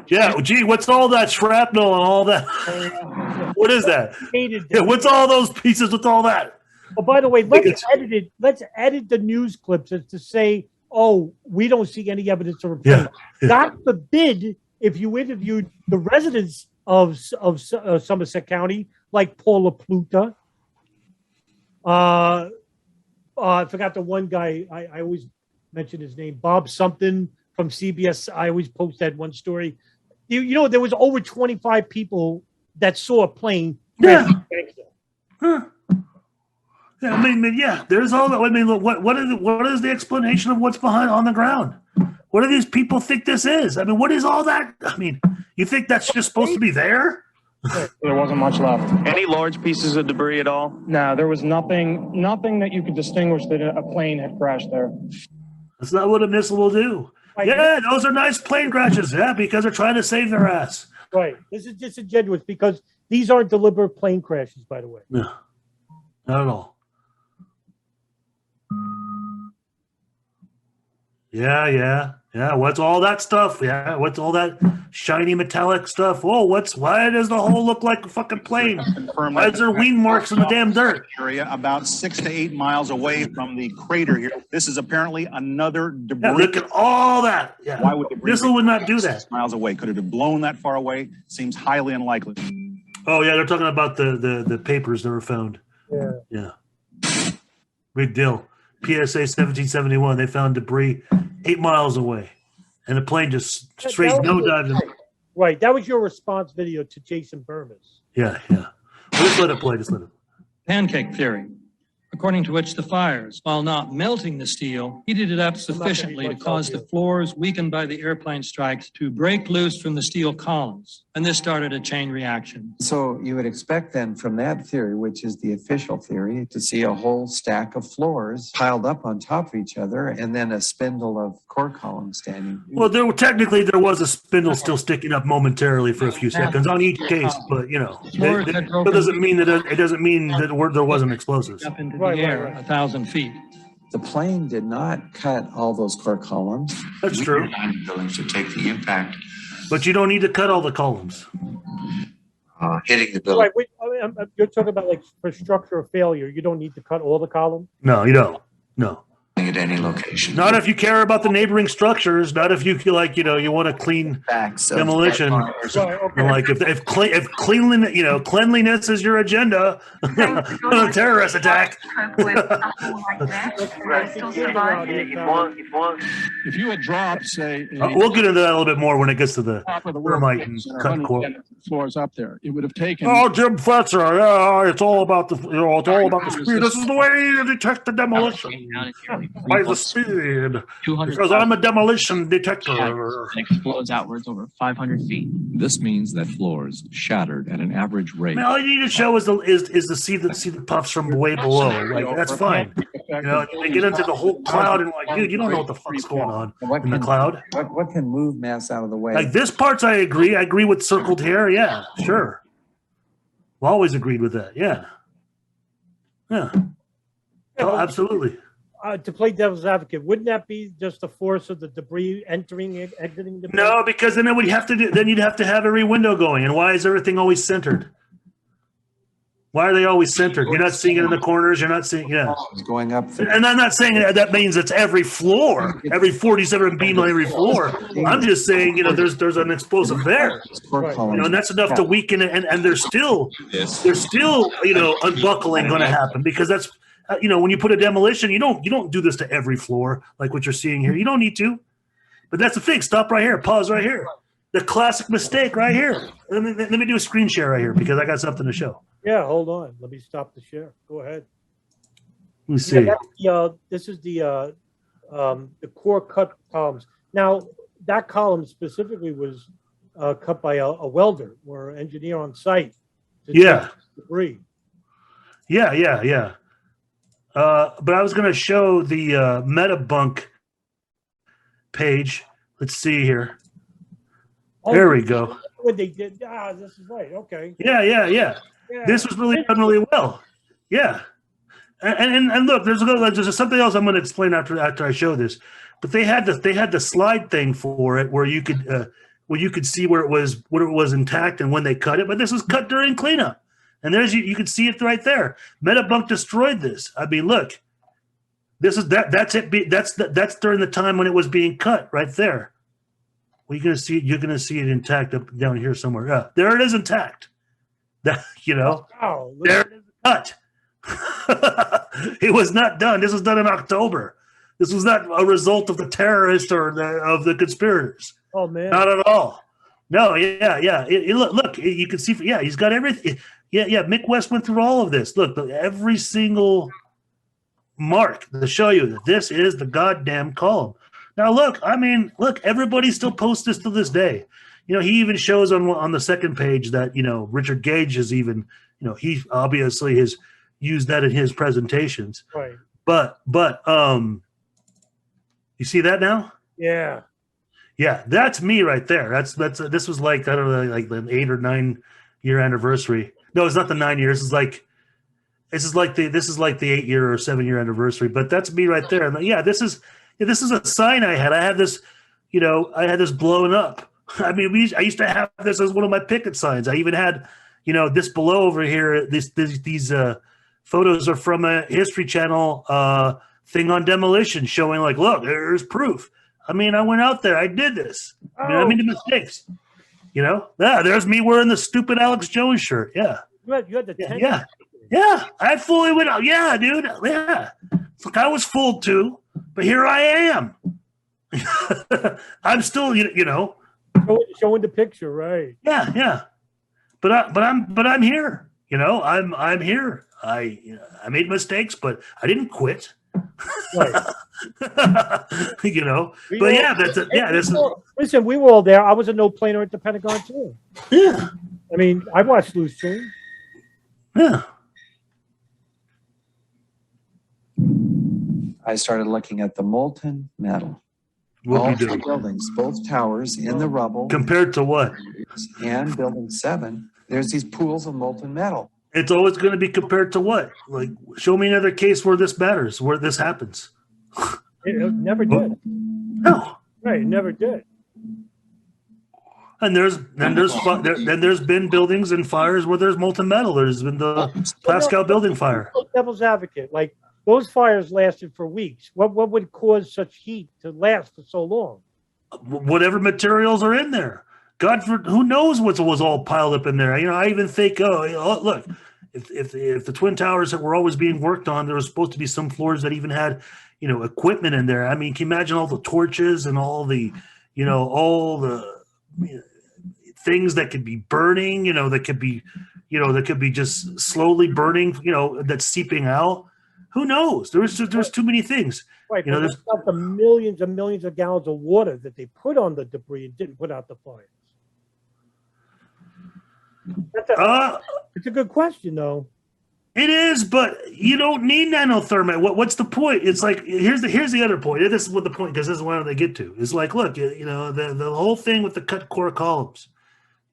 Yeah, gee, what's all that shrapnel and all that? What is that? Yeah, what's all those pieces with all that? Oh, by the way, let's edit the news clips to say, oh, we don't see any evidence of a plane. Yeah. God forbid if you interviewed the residents of Somerset County, like Paula Pluta. I forgot the one guy. I always mention his name, Bob something from CBS. I always post that one story. There was over 25 people that saw a plane. Yeah. Huh. Yeah, I mean, there's all that. I mean, look, what is the explanation of what's behind on the ground? What do these people think this is? I mean, what is all that? I mean, you think that's just supposed to be there? There wasn't much left. Any large pieces of debris at all? No, there was nothing that you could distinguish that a plane had crashed there. That's not what a missile will do. Yeah, those are nice plane crashes. Yeah, because they're trying to save their ass. Right. This is disingenuous because these aren't deliberate plane crashes, by the way. No, not at all. Yeah. What's all that stuff? Yeah, what's all that shiny metallic stuff? Whoa, why does the hole look like a fucking plane? Why is there wing marks in the damn dirt? Area about 6 to 8 miles away from the crater here. This is apparently another debris. Yeah, look at all that. Yeah. Why would debris missile would not do that? 6 miles away. Could it have blown that far away? Seems highly unlikely. Oh yeah, they're talking about the papers that were found. Yeah. Big deal. PSA 1771. They found debris 8 miles away, and the plane just straight no dives. Right. That was your response video to Jason Burmis. Yeah. Well, just let it play. Pancake theory, according to which the fires, while not melting the steel, heated it up sufficiently to cause the floors weakened by the airplane strikes to break loose from the steel columns. And this started a chain reaction. So you would expect then from that theory, which is the official theory, to see a whole stack of floors piled up on top of each other and then a spindle of core columns standing. Well, there was a spindle still sticking up momentarily for a few seconds on each case, but that doesn't mean that there wasn't explosives. Up into the air 1,000 feet. The plane did not cut all those core columns. That's true. Buildings to take the impact. But you don't need to cut all the columns. Hitting the building. Right, you're talking about like for structural failure. You don't need to cut all the columns? No, you don't. No. At any location. Not if you care about the neighboring structures. Not if you you want to clean demolition. Like if cleanliness is your agenda on a terrorist attack. if you had dropped, say, we'll get into that a little bit more when it gets to the top of the thermite world, and and cut core. floors up there, it would have taken. Oh, Jim Fletcher, yeah, it's all about the, it's all about the speed. This is the way you detect the demolition. By the speed. Because I'm a demolition detector. And explodes outwards over 500 feet. This means that floors shattered at an average rate. All you need to show is to see the puffs from way below. Like, that's fine. You know, they get into the whole cloud and like, dude, you don't know what the fuck's going on in the cloud. What can move mass out of the way? Like this part's, I agree. I agree with circled here. Yeah, sure. I've always agreed with that. Yeah. Yeah. Oh, absolutely. To play devil's advocate, wouldn't that be just the force of the debris entering and exiting the? No, because then it would have to do. Then you'd have to have every window going. And why is everything always centered? Why are they always centered? You're not seeing it in the corners. You're not seeing. Yeah. It's going up. And I'm not saying that means it's every floor, every 47 beam on every floor. I'm just saying, you know, there's an explosive there. You know, and that's enough to weaken it. And there's still, you know, unbuckling going to happen because that's. You know, when you put a demolition, you don't do this to every floor like what you're seeing here. You don't need to, but that's the thing. Stop right here. Pause right here. The classic mistake right here. Let me do a screen share right here because I got something to show. Yeah, hold on. Let me stop the share. Go ahead. Let me see. This is the core cut columns. Now that column specifically was cut by a welder or an engineer on site. To debris. Yeah. But I was going to show the MetaBunk page. Let's see here. There we go. What they did. This is right. Okay. Yeah. This was really done really well. Yeah. And look, there's something else I'm going to explain after I show this. But they had the slide thing for it where you could see where it was intact and when they cut it. But this was cut during cleanup. And there's you can see it right there. MetaBunk destroyed this. I mean, look, this is that's it. That's during the time when it was being cut right there. Well, you're gonna see it intact up down here somewhere. Yeah, there it is intact. That there it is cut. It was not done. This was done in October. This was not a result of the terrorists or of the conspirators. Oh man, not at all. No, yeah. Look, you can see. Yeah, he's got everything. Yeah. Mick West went through all of this. Look, every single mark to show you that this is the goddamn column. Now, look, everybody still posts this to this day. You know, he even shows on the second page that, you know, Richard Gage is even, you know, he obviously has used that in his presentations. Right. But you see that now? Yeah. Yeah, that's me right there. This was like, I don't know, like the 8 or 9 year anniversary. No, it's not the 9 years. This is like the 8 year or 7 year anniversary. But that's me right there. And yeah, this is a sign I had. I had this, you know, blown up. I mean, I used to have this as one of my picket signs. I even had, you know, this below over here. These photos are from a History Channel thing on demolition, showing like, look, there's proof. I mean, I went out there. I did this. You know, I made the mistakes. You know, there's me wearing the stupid Alex Jones shirt. Yeah. You had the tent. Yeah. I fully went out. Yeah, dude. Yeah. Look, I was fooled too, but here I am. I'm still, you know. Showing the picture, right? Yeah. But I'm here. You know, I'm here. I made mistakes, but I didn't quit. Right. You know, but yeah, that's it. Yeah, this is. Listen, we were all there. I was a no-planer at the Pentagon too. Yeah. I mean, I watched Loose Change. Yeah. I started looking at the molten metal. What all we do? three buildings, both towers in the rubble. Compared to what? And building 7, there's these pools of molten metal. It's always going to be compared to what? Like, show me another case where this matters, where this happens. It never did. No. Right, it never did. And there's been buildings and fires where there's molten metal. There's been the Pascal building fire. Devil's advocate, like those fires lasted for weeks. What would cause such heat to last for so long? Whatever materials are in there. Who knows what was all piled up in there? You know, I even think, look, if the Twin Towers that were always being worked on, there was supposed to be some floors that even had, equipment in there. I mean, can you imagine all the torches and all the, all the things that could be burning, that could be just slowly burning, that's seeping out. Who knows? There's too many things. Right, but there's the millions and millions of gallons of water that they put on the debris and didn't put out the fires. It's a good question, though. It is, but you don't need nanothermite. What's the point? It's like here's the other point. This is what the point, because this is what they get to. It's like, look, the whole thing with the cut core columns.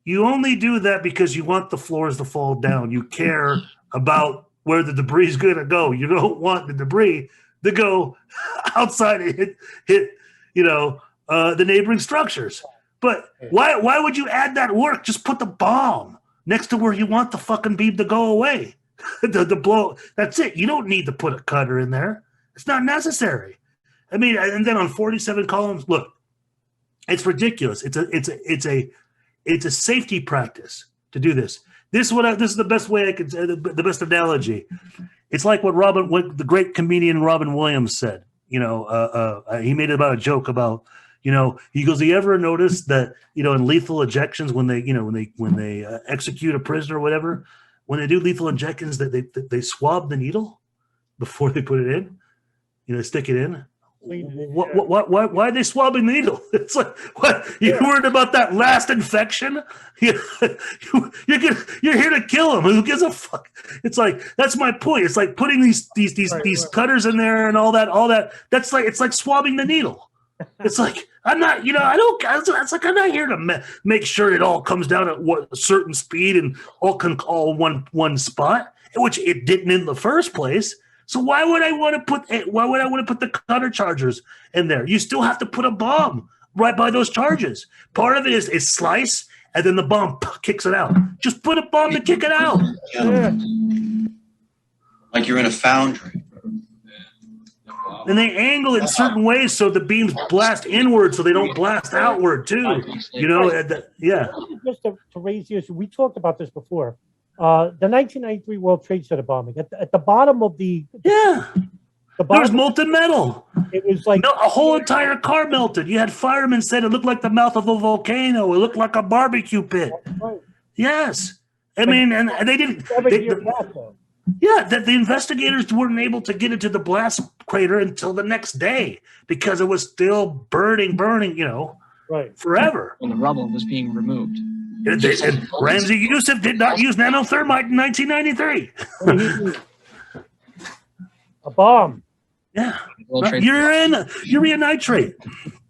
You only do that because you want the floors to fall down. You care about where the debris is going to go. You don't want the debris to go outside and hit the neighboring structures. But why would you add that work? Just put the bomb next to where you want the fucking beam to go away. the blow. That's it. You don't need to put a cutter in there. It's not necessary. I mean, and then on 47 columns, look, it's ridiculous. It's a safety practice to do this. This is the best way I could say, the best analogy. It's like what the great comedian Robin Williams said. He made about a joke about, he goes, you ever notice that, in lethal ejections, when they execute a prisoner or whatever, when they do lethal injections, that they swab the needle before they put it in, they stick it in. Why are they swabbing the needle? It's like, what? You worried about that last infection? You're here to kill him. Who gives a fuck? It's like, that's my point. It's like putting these cutters in there and all that. It's like swabbing the needle. It's like, I'm not, it's like, I'm not here to make sure it all comes down at a certain speed and all can all one spot, which it didn't in the first place. So why would I want to put the cutter chargers in there? You still have to put a bomb right by those charges. Part of it is slice, and then the bomb kicks it out. Just put a bomb to kick it out. Like you're in a foundry. And they angle it in certain ways so the beams blast inward, so they don't blast outward too. Yeah. Just to raise the issue, we talked about this before. The 1993 World Trade Center bombing. At the bottom of there was molten metal. It was like a whole entire car melted. You had firemen said it looked like the mouth of a volcano. It looked like a barbecue pit. Right. Yes, I mean, and they didn't. The investigators weren't able to get into the blast crater until the next day because it was still burning, forever. When the rubble was being removed. And Ramsey Youssef did not use nanothermite in 1993. A bomb. Yeah. Urea nitrate.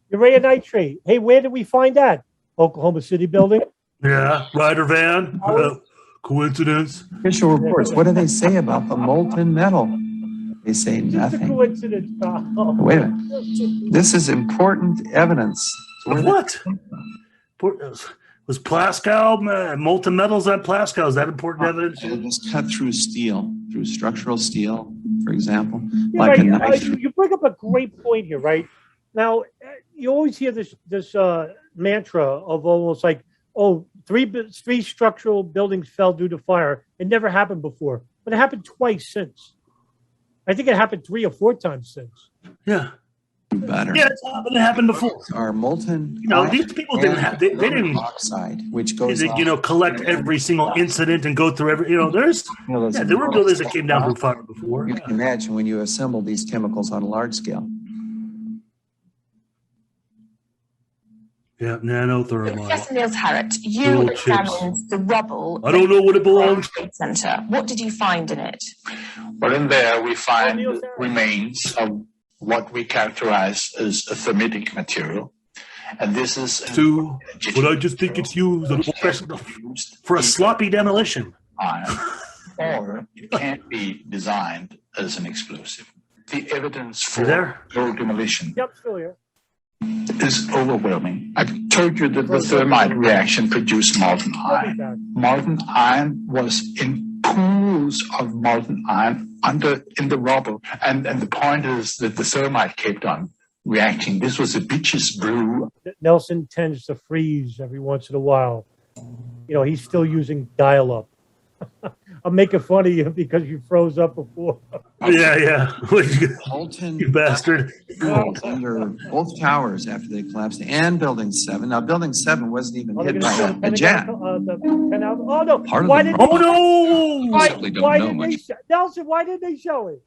Urea nitrate. Hey, where did we find that? Oklahoma City building? Yeah. Rider van. Coincidence. Official reports. What do they say about the molten metal? They say nothing. Coincidence. Wait a minute. This is important evidence. What? Was Plaskow, molten metals on Plaskow, is that important evidence? It was cut through steel, through structural steel, for example. You bring up a great point here, right? Now, you always hear this mantra of almost like, three structural buildings fell due to fire. It never happened before, but it happened twice since. I think it happened 3 or 4 times since. Yeah. Better. Yeah, it happened before. Our molten. These people didn't have. They didn't oxide, which goes. Collect every single incident and go through every. There were buildings that came down from fire before. You can imagine when you assemble these chemicals on a large scale. Yeah, nanothermite. Professor Niels Harrott, you examined the rubble. I don't know what it belongs to. Center. What did you find in it? Well, in there we find remains of what we characterize as a thermitic material. And this is... But I just think it's used for a sloppy demolition. Or it can't be designed as an explosive. The evidence for demolition is overwhelming. I told you that the thermite reaction produced molten iron. Molten iron was in pools of molten iron in the rubble, and the point is that the thermite kept on reacting. This was a bitch's brew. Nelson tends to freeze every once in a while. He's still using dial-up. I'm making fun of you because you froze up before. Yeah. Molten you bastard. fuel under both towers after they collapsed, and Building 7. Now, Building 7 wasn't even hit by a jet. Oh no! Part of Why the did? problem. Oh no! Why, Simply don't why know did much. Nelson? Why did they show it?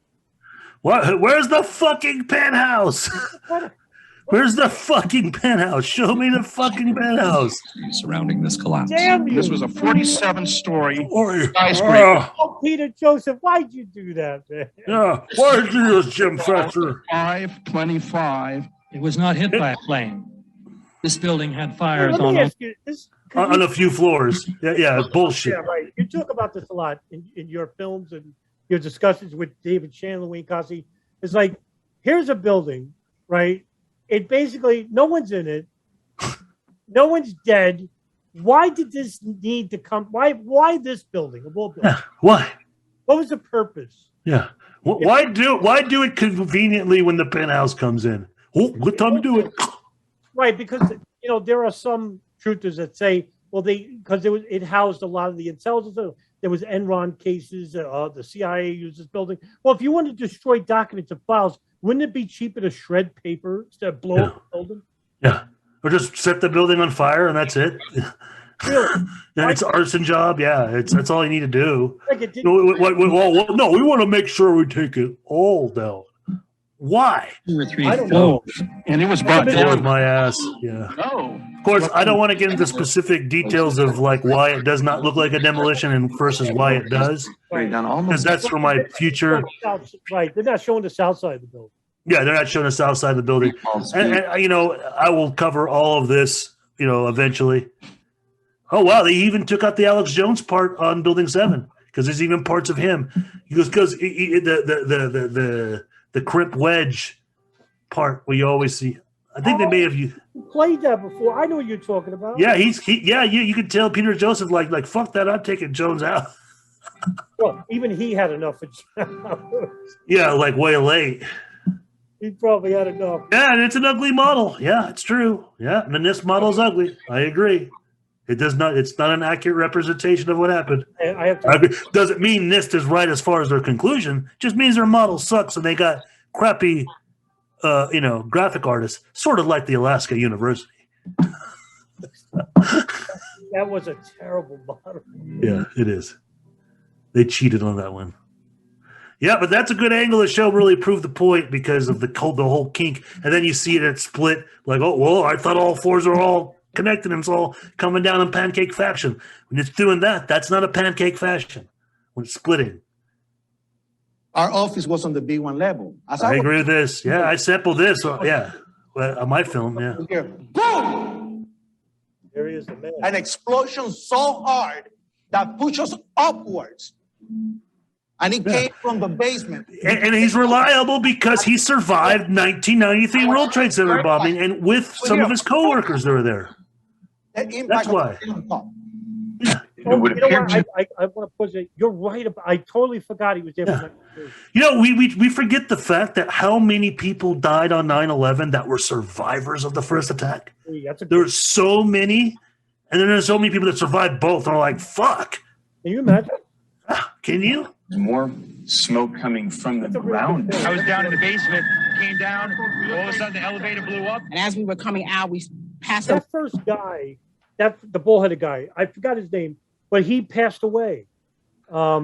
What? Where's the fucking penthouse? Where's the fucking penthouse? Show me the fucking penthouse. Surrounding this collapse. Damn you! This was a 47-story Oh, skyscraper. Oh, Peter Joseph, why'd you do that, man? yeah. Why did you do this, Jim Fletcher? 525. It was not hit by a plane. This building had fires Let me on ask you this. On a few floors. Yeah, bullshit. Yeah, right. You talk about this a lot in your films and your discussions with David Chandler, Wayne Cossie. It's like, here's a building, right? It basically, no one's in it. No one's dead. Why did this need to come? Why this building? Of all buildings? Yeah, why? What was the purpose? Yeah. Why do it conveniently when the penthouse comes in? Oh, good time to do it. Right, because there are some truthers that say, well, it housed a lot of the intelligence. There was Enron cases. The CIA used this building. Well, if you want to destroy documents and files, wouldn't it be cheaper to shred paper instead of blow up the building? Yeah, or just set the building on fire and that's it. Really? Yeah, it's an arson job. Yeah, that's all you need to do. Like it No, we want to make sure we take it all down. Why? 2 or 3 I don't know. And it was brought Lord, down. my ass. Yeah. No. Of course, I don't want to get into specific details of like why it does not look like a demolition and versus why it does, because that's for my future. Right, they're not showing the south side of the building. Yeah, they're not showing the south side of the building, and I will cover all of this, eventually. Oh wow, they even took out the Alex Jones part on Building 7 because there's even parts of him. He goes because the crimp wedge part where you always see. I think they may have you played that before. I know what you're talking about. Yeah, you could tell Peter Joseph like fuck that, I'm taking Jones out. Well, even he had enough of Jones. Yeah, like way late. He probably had enough. Yeah, and it's an ugly model. Yeah, it's true. Yeah, and this model's ugly. I agree. It's not an accurate representation of what happened. I have to agree. Doesn't mean NIST is right as far as their conclusion. Just means their model sucks and they got crappy graphic artists, sort of like the Alaska University. That was a terrible model. Yeah, it is. They cheated on that one. Yeah, but that's a good angle to show really prove the point because of the whole kink. And then you see it at split, like, oh, well, I thought all floors are all connected and it's all coming down in pancake fashion. When it's doing that, that's not a pancake fashion. When it's splitting. Our office was on the B1 level. I agree with this. Yeah, I sampled this. Yeah, on my film, yeah. Here. Boom! There he is, the man. An explosion so hard that pushed us upwards. And it came from the basement. And he's reliable because he survived 1993 World Trade Center bombing and with some of his coworkers that were there. That's why. I want to put it. You're right. I totally forgot he was there. Yeah. We forget the fact that how many people died on 9/11 that were survivors of the first attack. There's so many, and then there's so many people that survived both. And are like, fuck. Can you imagine? Can you? More smoke coming from the ground. I was down in the basement, came down, all of a sudden the elevator blew up. And as we were coming out, we passed that first guy, the bullheaded guy, I forgot his name, but he passed away a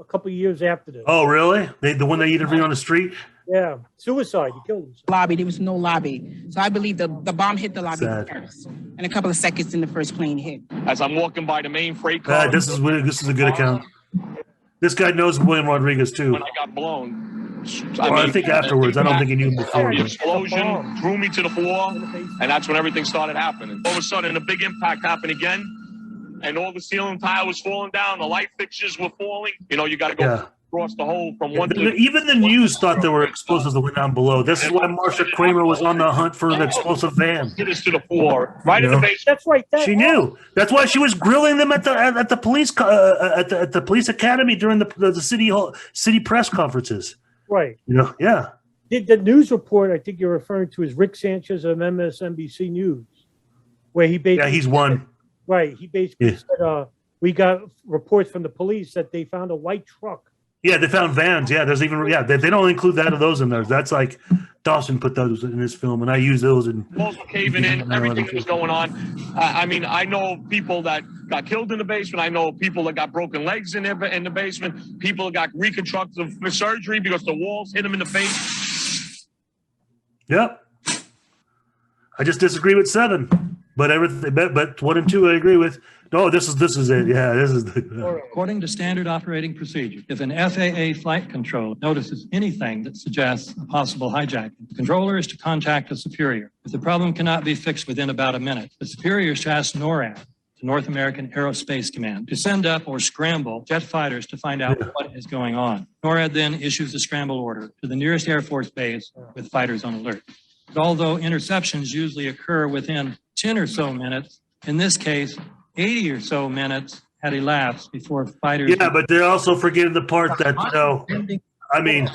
couple of years after this. Oh, really? The one they interviewed on the street? Yeah, suicide. He killed himself. Lobby, there was no lobby. So I believe the bomb hit the lobby first. And a couple of seconds in the first plane hit. As I'm walking by the main freight car. This is a good account. This guy knows William Rodriguez too. When I got blown, I think afterwards. I don't think he knew him before. The explosion threw me to the floor, and that's when everything started happening. All of a sudden, a big impact happened again, and all the ceiling tile was falling down. The light fixtures were falling. You got to go across the hole from one to even the news thought there were explosives that went down below. This is why Marsha Kramer was on the hunt for an explosive van. Hit us to the floor, right in the basement. That's right. She knew. That's why she was grilling them at the police at the police academy during the city press conferences. Right. Yeah. The news report I think you're referring to is Rick Sanchez of MSNBC News, where he basically he's one. Right. He basically said we got reports from the police that they found a white truck. Yeah, they found vans. Yeah, there's even they don't include those in there. That's like Dawson put those in his film, and I use those in. Walls were caving in, everything that was going on. I mean, I know people that got killed in the basement. I know people that got broken legs in the basement. People that got reconstructive surgery because the walls hit them in the face. Yep. I just disagree with 7, but everything. But 1 and 2, I agree with. No, this is it. Yeah, this is the. According to standard operating procedure, if an FAA flight controller notices anything that suggests a possible hijacking, the controller is to contact a superior. If the problem cannot be fixed within about a minute, the superior is to ask NORAD, the North American Aerospace Command, to send up or scramble jet fighters to find out what is going on. NORAD then issues a scramble order to the nearest Air Force base with fighters on alert. But although interceptions usually occur within 10 or so minutes, in this case, 80 or so minutes had elapsed before fighters. Yeah, but they're also forgetting the part that, I mean,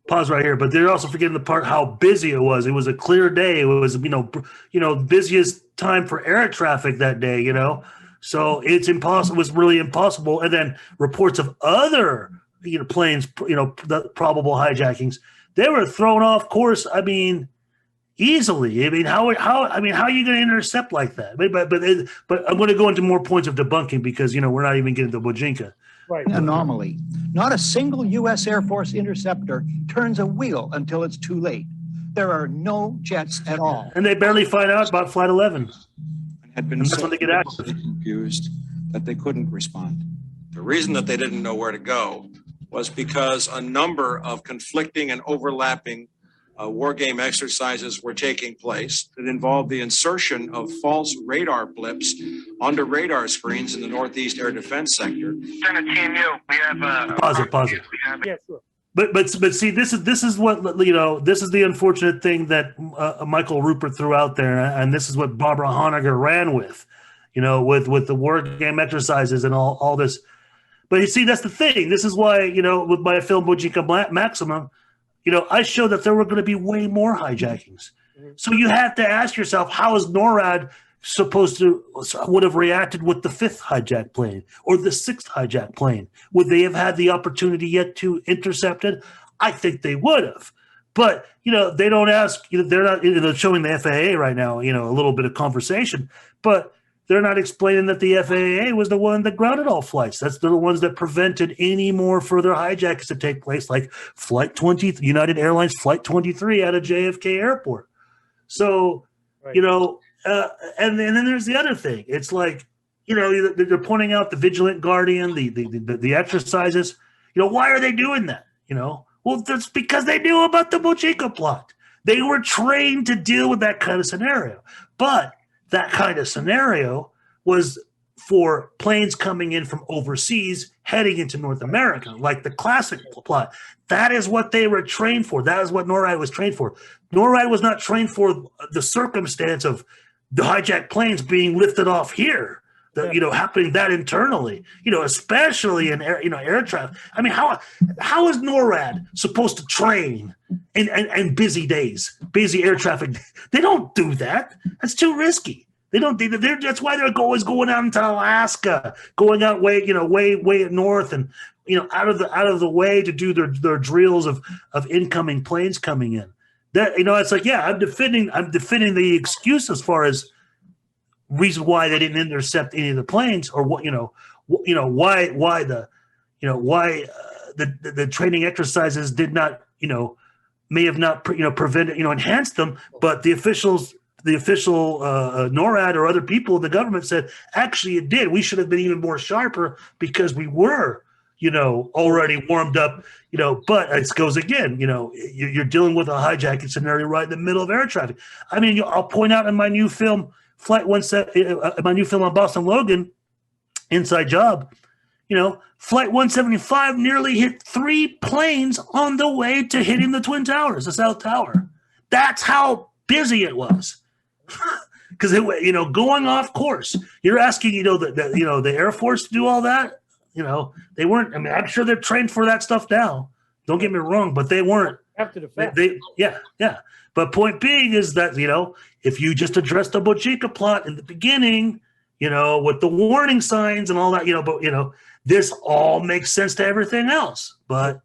pause right here, but they're also forgetting the part how busy it was. It was a clear day. It was, busiest time for air traffic that day, So it's impossible. It was really impossible. And then reports of other, planes, the probable hijackings, they were thrown off course. I mean, easily. I mean, how are you going to intercept like that? But I'm going to go into more points of debunking because we're not even getting to Bojinka. Right. Anomaly. Not a single U.S. Air Force interceptor turns a wheel until it's too late. There are no jets at all. And they barely find out about Flight 11. Had been so confused that they couldn't respond. The reason that they didn't know where to go was because a number of conflicting and overlapping war game exercises were taking place that involved the insertion of false radar blips onto radar screens in the Northeast Air Defense Sector. Team U, we have Pause it. Yeah, sure. But see, this is what this is the unfortunate thing that Michael Rupert threw out there, and this is what Barbara Honegger ran with, with the war game exercises and all this. But you see, that's the thing. This is why with my film Bojinka Maximum, I showed that there were going to be way more hijackings. So you have to ask yourself, how is NORAD would have reacted with the 5th hijack plane or the 6th hijack plane? Would they have had the opportunity yet to intercept it? I think they would have. But, they don't ask, they're not showing the FAA right now, a little bit of conversation, but they're not explaining that the FAA was the one that grounded all flights. That's the ones that prevented any more further hijackings to take place, like United Airlines Flight 23 out of JFK Airport. So, right. And then there's the other thing. It's like, they're pointing out the Vigilant Guardian, the exercises. Why are they doing that? Well, that's because they knew about the Bojinka plot. They were trained to deal with that kind of scenario. But that kind of scenario was for planes coming in from overseas heading into North America, like the classic plot. That is what they were trained for. That is what NORAD was trained for. NORAD was not trained for the circumstance of the hijacked planes being lifted off here, happening that internally, especially in air traffic. I mean, how is NORAD supposed to train in busy days, busy air traffic? They don't do that. That's too risky. That's why they're always going out into Alaska, going out way north and out of the way to do their drills of incoming planes coming in. That it's like, yeah, I'm defending the excuse as far as reason why they didn't intercept any of the planes, or why the training exercises did not may have not prevented enhanced them, but the official NORAD or other people in the government said actually it did. We should have been even more sharper because we were already warmed up, but it goes again, you're dealing with a hijacking scenario right in the middle of air traffic. I mean, I'll point out in my new film, my new film on Boston Logan, Inside Job, Flight 175 nearly hit 3 planes on the way to hitting the Twin Towers, the South Tower. That's how busy it was. Because going off course, you're asking, the Air Force to do all that. They weren't. I mean, I'm sure they're trained for that stuff now. Don't get me wrong, but they weren't. After the fact. Yeah. But point being is that if you just address the Bojinka plot in the beginning, you know, with the warning signs and all that, you know, but, you know, this all makes sense to everything else. But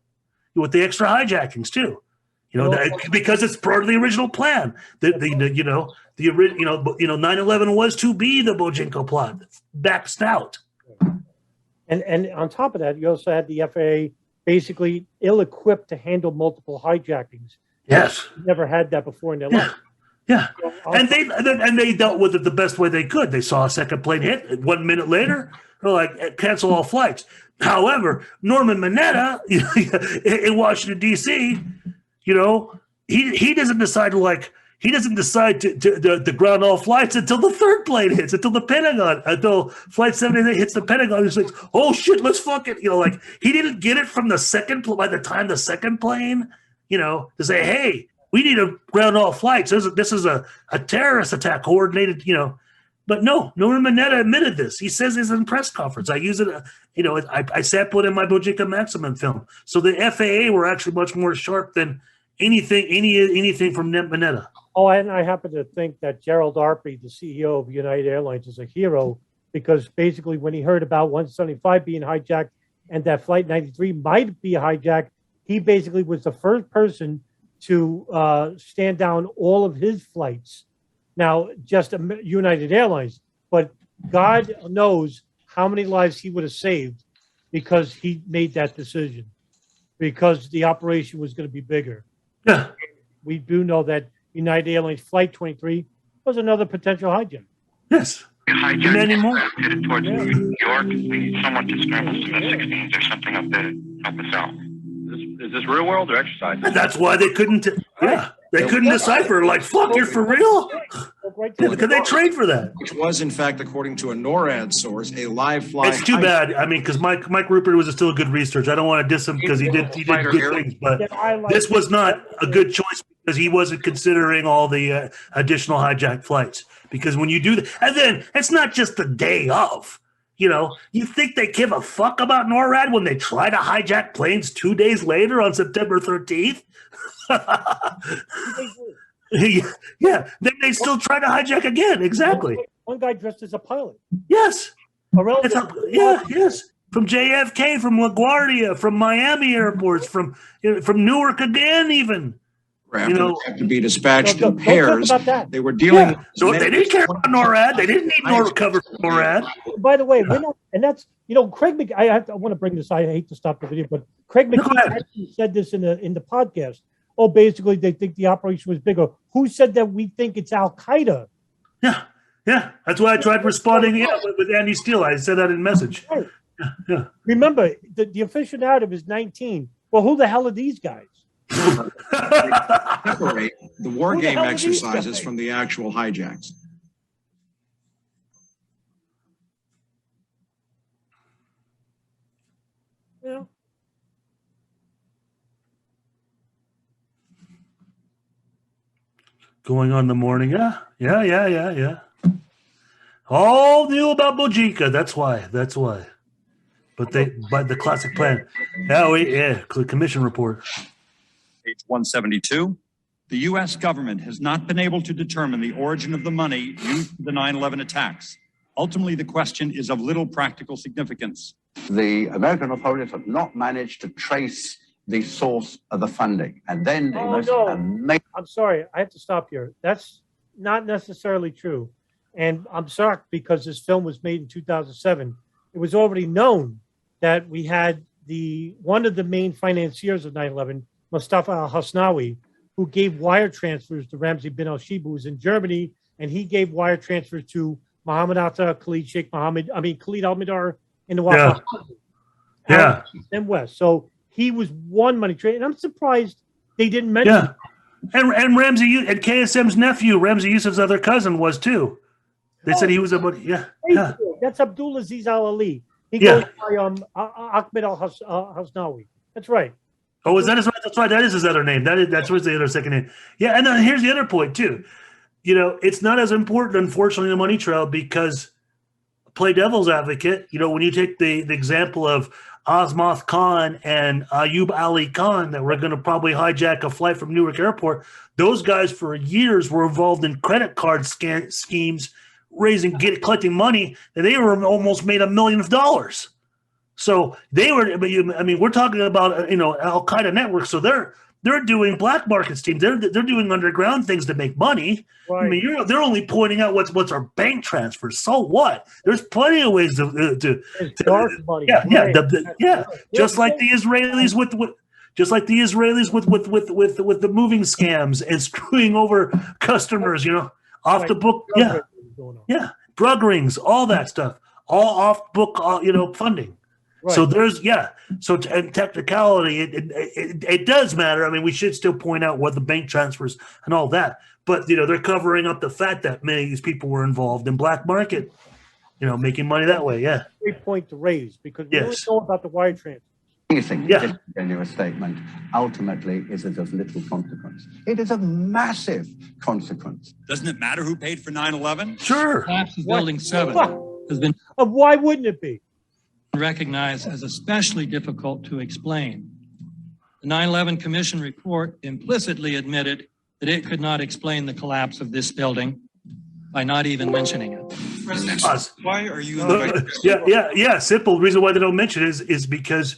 with the extra hijackings too, you know, because it's part of the original plan. The 9/11 was to be the Bojinko plot, baxed out. And on top of that, you also had the FAA basically ill-equipped to handle multiple hijackings. Yes, never had that before in their life. Yeah, and they dealt with it the best way they could. They saw a second plane hit. 1 minute later, they're like, cancel all flights. However, Norman Mineta in Washington D.C., you know, he doesn't decide to ground all flights until the third plane hits, until the Pentagon, until Flight 78 hits the Pentagon. He's like, oh shit, let's fuck it. You know, like he didn't get it from the second by the time the second plane, you know, to say, hey, we need to ground all flights. This is a terrorist attack coordinated, you know. But no, Norman Mineta admitted this. He says this in press conference. I use it, you know, I sample it in my Bojinka Maximum film. So the FAA were actually much more sharp than anything from Mineta. Oh, and I happen to think that Gerald Arpey, the CEO of United Airlines, is a hero because basically when he heard about 175 being hijacked and that Flight 93 might be hijacked, he basically was the first person to stand down all of his flights. Now, just United Airlines, but God knows how many lives he would have saved because he made that decision, because the operation was going to be bigger. Yeah. We do know that United Airlines Flight 23 was another potential hijack. Yes. Many more. Headed towards New York. We need someone to scramble some F-16s or something up there to help us out. Is this real world or exercise? That's why they couldn't. They couldn't decipher. Like, fuck, you're for real? Because they trained for that. Which was, in fact, according to a NORAD source, a live fly. It's too bad. I mean, because Mike Rupert was still a good researcher. I don't want to diss him because he did good things, but this was not a good choice because he wasn't considering all the additional hijacked flights. Because when you do that, and then it's not just the day of. You know, you think they give a fuck about NORAD when they try to hijack planes 2 days later on September 13th? Yeah, then they still try to hijack again. Exactly. One guy dressed as a pilot. Yes. Yes. From JFK, from LaGuardia, from Miami airports, from Newark again, even. You know, have to be dispatched in pairs. They were dealing. Yeah. So they didn't care about NORAD. They didn't need NORAD cover for NORAD. By the way, we're not, and that's, you know, Craig. I want to bring this. I hate to stop the video, but Craig McKee actually said this in the podcast. Oh, basically, they think the operation was bigger. Who said that we think it's Al Qaeda? Yeah. That's why I tried responding with Andy Steele. I said that in message. Right. Yeah. Remember, the official narrative is 19. Well, who the hell are these guys? Separate the war game exercises from the actual hijacks. Yeah. Going on the morning. Yeah. All knew about Bojinka. That's why. But the classic plan. Commission report. Page 172. The U.S. government has not been able to determine the origin of the money used for the 9/11 attacks. Ultimately, the question is of little practical significance. The American authorities have not managed to trace the source of the funding. And then I'm sorry, I have to stop here. That's not necessarily true. And I'm shocked because this film was made in 2007. It was already known that we had one of the main financiers of 9/11, Mustafa al-Hasnawi, who gave wire transfers to Ramzi bin al-Shibh, who was in Germany, and he gave wire transfers to Mohammed Atta, Khalid al-Mihdhar in the Wafa and West. So he was one money trader, and I'm surprised they didn't mention it. And Ramzi and KSM's nephew, Ramzi Yousef's other cousin, was too. They said he was That's Abdulaziz al-Ali. He goes by Ahmed al-Hasnawi. That's right. Oh, is that his right? That's right. That is his other name. That's what's the other second name. Yeah, and then here's the other point too. You know, it's not as important, unfortunately, the money trail because play devil's advocate. You know, when you take the example of Osmoth Khan and Ayub Ali Khan that were going to probably hijack a flight from Newark Airport, those guys for years were involved in credit card schemes collecting money, and they were almost made $1 million. So they were. I mean, we're talking about Al Qaeda network. So they're doing black market schemes. They're doing underground things to make money. Right. I mean, they're only pointing out what's our bank transfers. So what? There's plenty of ways to dark money. Yeah, Right. yeah. Just like the Israelis with the moving scams and screwing over customers. Off the book. Yeah. Drug rings, all that stuff, all off book. Funding. Right. So and technicality, it does matter. I mean, we should still point out what the bank transfers and all that, but they're covering up the fact that many of these people were involved in black market, making money that way. Yeah. Great point to raise, because we don't know about the wire transfer. Anything to tell you a statement ultimately is of little consequence. It is of massive consequence. Doesn't it matter who paid for 9/11? Sure. Collapse of Building 7 has been why wouldn't it be recognized as especially difficult to explain. The 9/11 Commission report implicitly admitted that it could not explain the collapse of this building by not even mentioning it. Why are you? Yeah. Simple reason why they don't mention it is because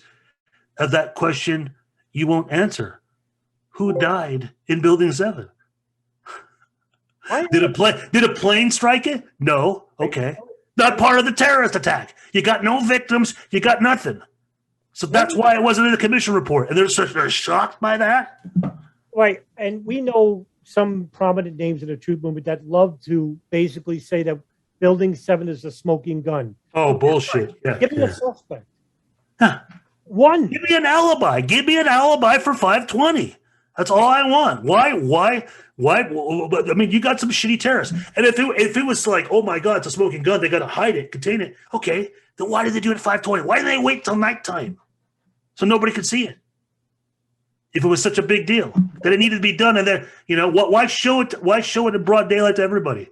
of that question you won't answer. Who died in Building 7? Did a plane strike it? No. Okay. Not part of the terrorist attack. You got no victims. You got nothing. So that's why it wasn't in the commission report. And they're shocked by that. Right. And we know some prominent names in the truth movement that love to basically say that Building 7 is a smoking gun. Oh, bullshit. Yeah, Give me a suspect. One. Give me an alibi. Give me an alibi for 520. That's all I want. Why? I mean, you got some shitty terrorists. And if it was like, oh my God, it's a smoking gun, they got to hide it, contain it. Okay, then why did they do it at 520? Why did they wait till nighttime so nobody could see it? If it was such a big deal that it needed to be done, and then why show it? Why show it in broad daylight to everybody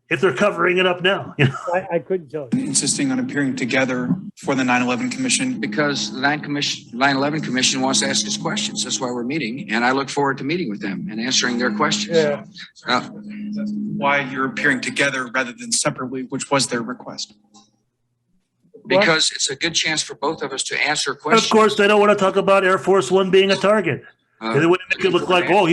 if they're covering it up now? I couldn't tell you. Insisting on appearing together for the 9/11 Commission. Because the 9/11 Commission wants to ask us questions. That's why we're meeting, and I look forward to meeting with them and answering their questions. Yeah. Why you're appearing together rather than separately, which was their request. Because it's a good chance for both of us to answer questions. Of course, they don't want to talk about Air Force One being a target. They wouldn't make it look like, oh,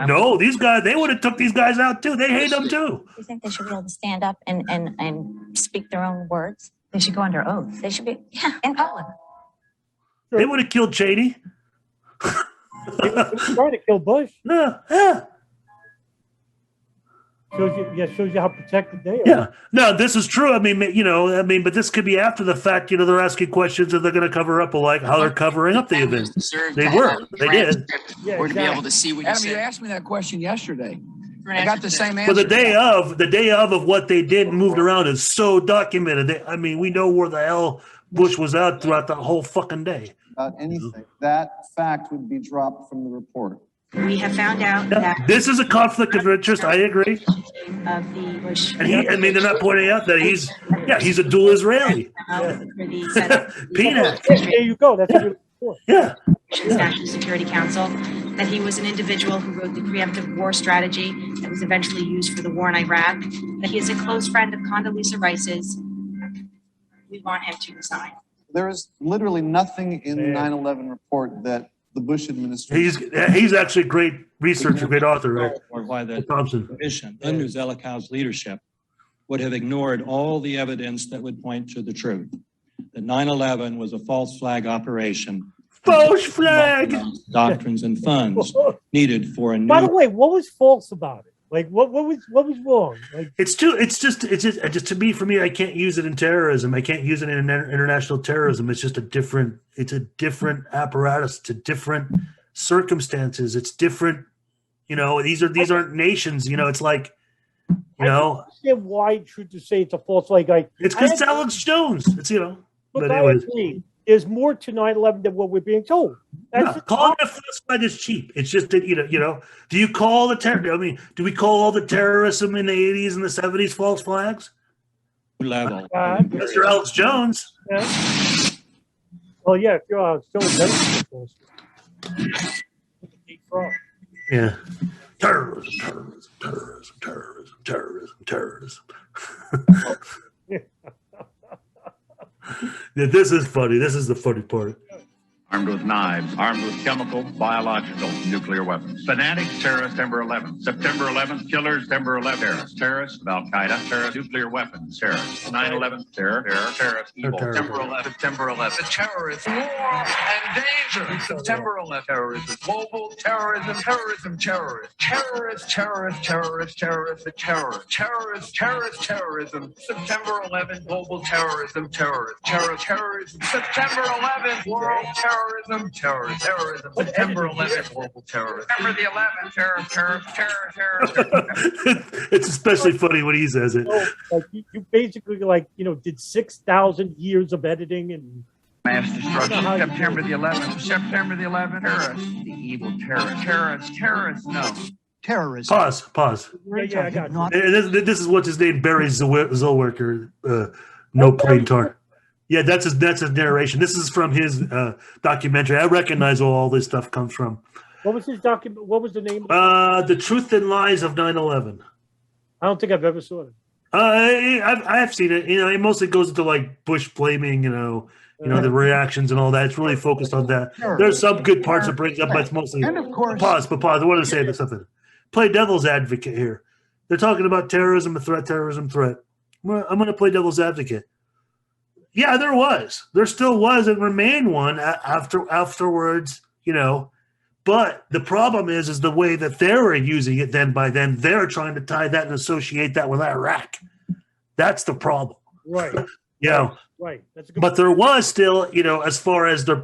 no, these guys, they would have took these guys out too. They hate them too. You think they should be able to stand up and speak their own words? They should go under oath. They should be, in public. They would have killed Cheney. They were trying to kill Bush. Yeah. Shows you how protected they are. Yeah. No, this is true. I mean, but this could be after the fact. They're asking questions and they're going to cover up like how they're covering up the event. They did. Or to be able to see what you said. You asked me that question yesterday. I got the same answer. Well, the day of what they did and moved around is so documented. We know where the hell Bush was out throughout the whole fucking day. About anything, that fact would be dropped from the report. We have found out that this is a conflict of interest. I agree. Of the Bush. And they're not pointing out that he's a dual Israeli. Peanut. There you go. That's a good report. Yeah. National Security Council, that he was an individual who wrote the preemptive war strategy that was eventually used for the war in Iraq, that he is a close friend of Condoleezza Rice's. We want him to resign. There is literally nothing in the 9/11 report that the Bush administration. He's actually a great researcher, great author, right? Or why the Thompson commission under Zelikows leadership would have ignored all the evidence that would point to the truth. That 9/11 was a false flag operation. False flag! Doctrines and funds needed for a new. By the way, what was false about it? Like what was wrong? Like it's just to me, for me, I can't use it in terrorism. I can't use it in international terrorism. It's just a different apparatus. It's a different circumstances. It's different. These aren't nations. It's like, I don't understand why truth to say it's a false flag. It's because it's Alex Jones. It's But anyways. There's more to 9/11 than what we're being told. Calling it false flag is cheap. It's just that do you call the do we call all the terrorism in the 80s and the 70s false flags? Level. Mr. Alex Jones. Yeah. Well, yeah, if you're Alex Jones, that's false. Yeah. Terrorism. This is funny. This is the funny part. Armed with knives, armed with chemical, biological, nuclear weapons. Fanatics, terrorists, September 11th. September 11th, killers, September 11th, terrorists. Terrorists of Al-Qaeda, terrorists, nuclear weapons, terrorists. 9/11, terror, terrorists, evil. September 11th, September 11th. The terrorists, war and danger. September 11th, terrorism, global terrorism, terrorism, terrorists. Terrorists, terrorists, terrorists, terrorists, the terror. Terrorists, terrorists, terrorism. September 11th, global terrorism, terrorists. Terrorism. September 11th, world terrorism. Terrorism. September 11th, global terrorism. September the 11th, terror. It's especially funny when he says it. So, like, you basically, like, did 6,000 years of editing and Mass destruction. September the 11th. September the 11th. Terrorists. The evil terrorists. Terrorists. No. Terrorism. Pause. Yeah, I got you. And this is what's his name, Barry Zellweger, no plain tar. Yeah, that's his narration. This is from his documentary. I recognize where all this stuff comes from. What was his document? What was the name? The Truth and Lies of 9/11. I don't think I've ever saw it. I've seen it. It mostly goes into like Bush blaming, the reactions and all that. It's really focused on that. There's some good parts it brings up, but it's mostly. And of course, pause. I want to say something. Play devil's advocate here. They're talking about terrorism threat. Well, I'm going to play devil's advocate. Yeah, there was. There still was and remained one afterwards, But the problem is the way that they were using it by then, they're trying to tie that and associate that with Iraq. That's the problem. Right. Right. That's a good but there was still, as far as the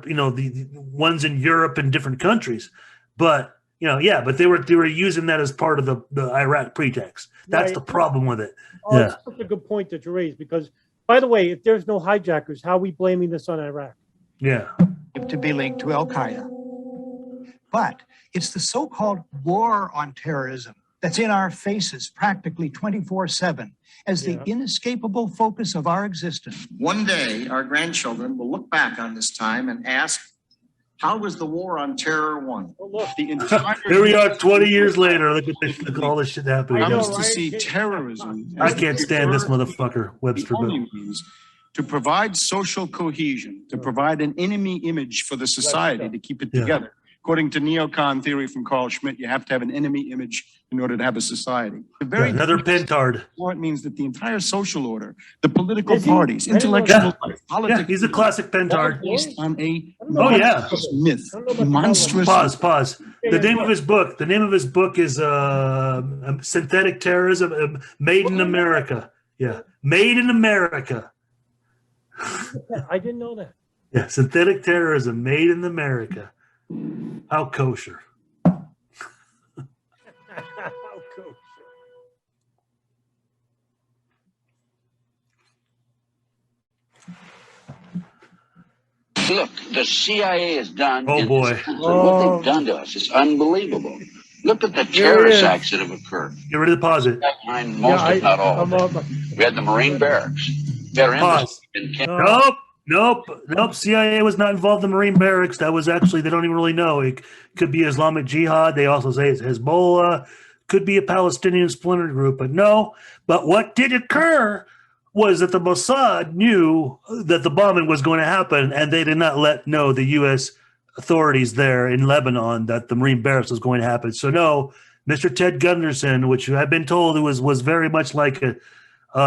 ones in Europe and different countries. But, but they were using that as part of the Iraq pretext. That's the problem with it. That's such a good point that you raised, because, by the way, if there's no hijackers, how are we blaming this on Iraq? Yeah. To be linked to Al-Qaeda. But it's the so-called war on terrorism that's in our faces practically 24/7 as the inescapable focus of our existence. One day, our grandchildren will look back on this time and ask, how was the war on terror won? The entire Here we are 20 years later. Look at all this shit happening. I to see terrorism. I can't stand this motherfucker, Webster. To provide social cohesion, to provide an enemy image for the society to keep it together. According to neocon theory from Carl Schmitt, you have to have an enemy image in order to have a society. Another pentard. It means that the entire social order, the political parties, intellectual life, politics. Yeah, he's a classic pentard. Based on a myth, monstrous. Pause. The name of his book is Synthetic Terrorism, Made in America. Yeah, Made in America. I didn't know that. Yeah, Synthetic Terrorism, Made in America. How kosher. How kosher. Look, the CIA has done. Oh boy! What they've done to us is unbelievable. Look at the terrorist acts that have occurred. Get rid of the pause it. Most, if not all. We had the Marine barracks. Pause. Nope. CIA was not involved in the Marine barracks. That was actually, they don't even really know. It could be Islamic Jihad. They also say it's Hezbollah. Could be a Palestinian splinter group, but no. But what did occur was that the Mossad knew that the bombing was going to happen, and they did not let know the U.S. authorities there in Lebanon that the Marine barracks was going to happen. So no, Mr. Ted Gunderson, which I've been told was very much like a,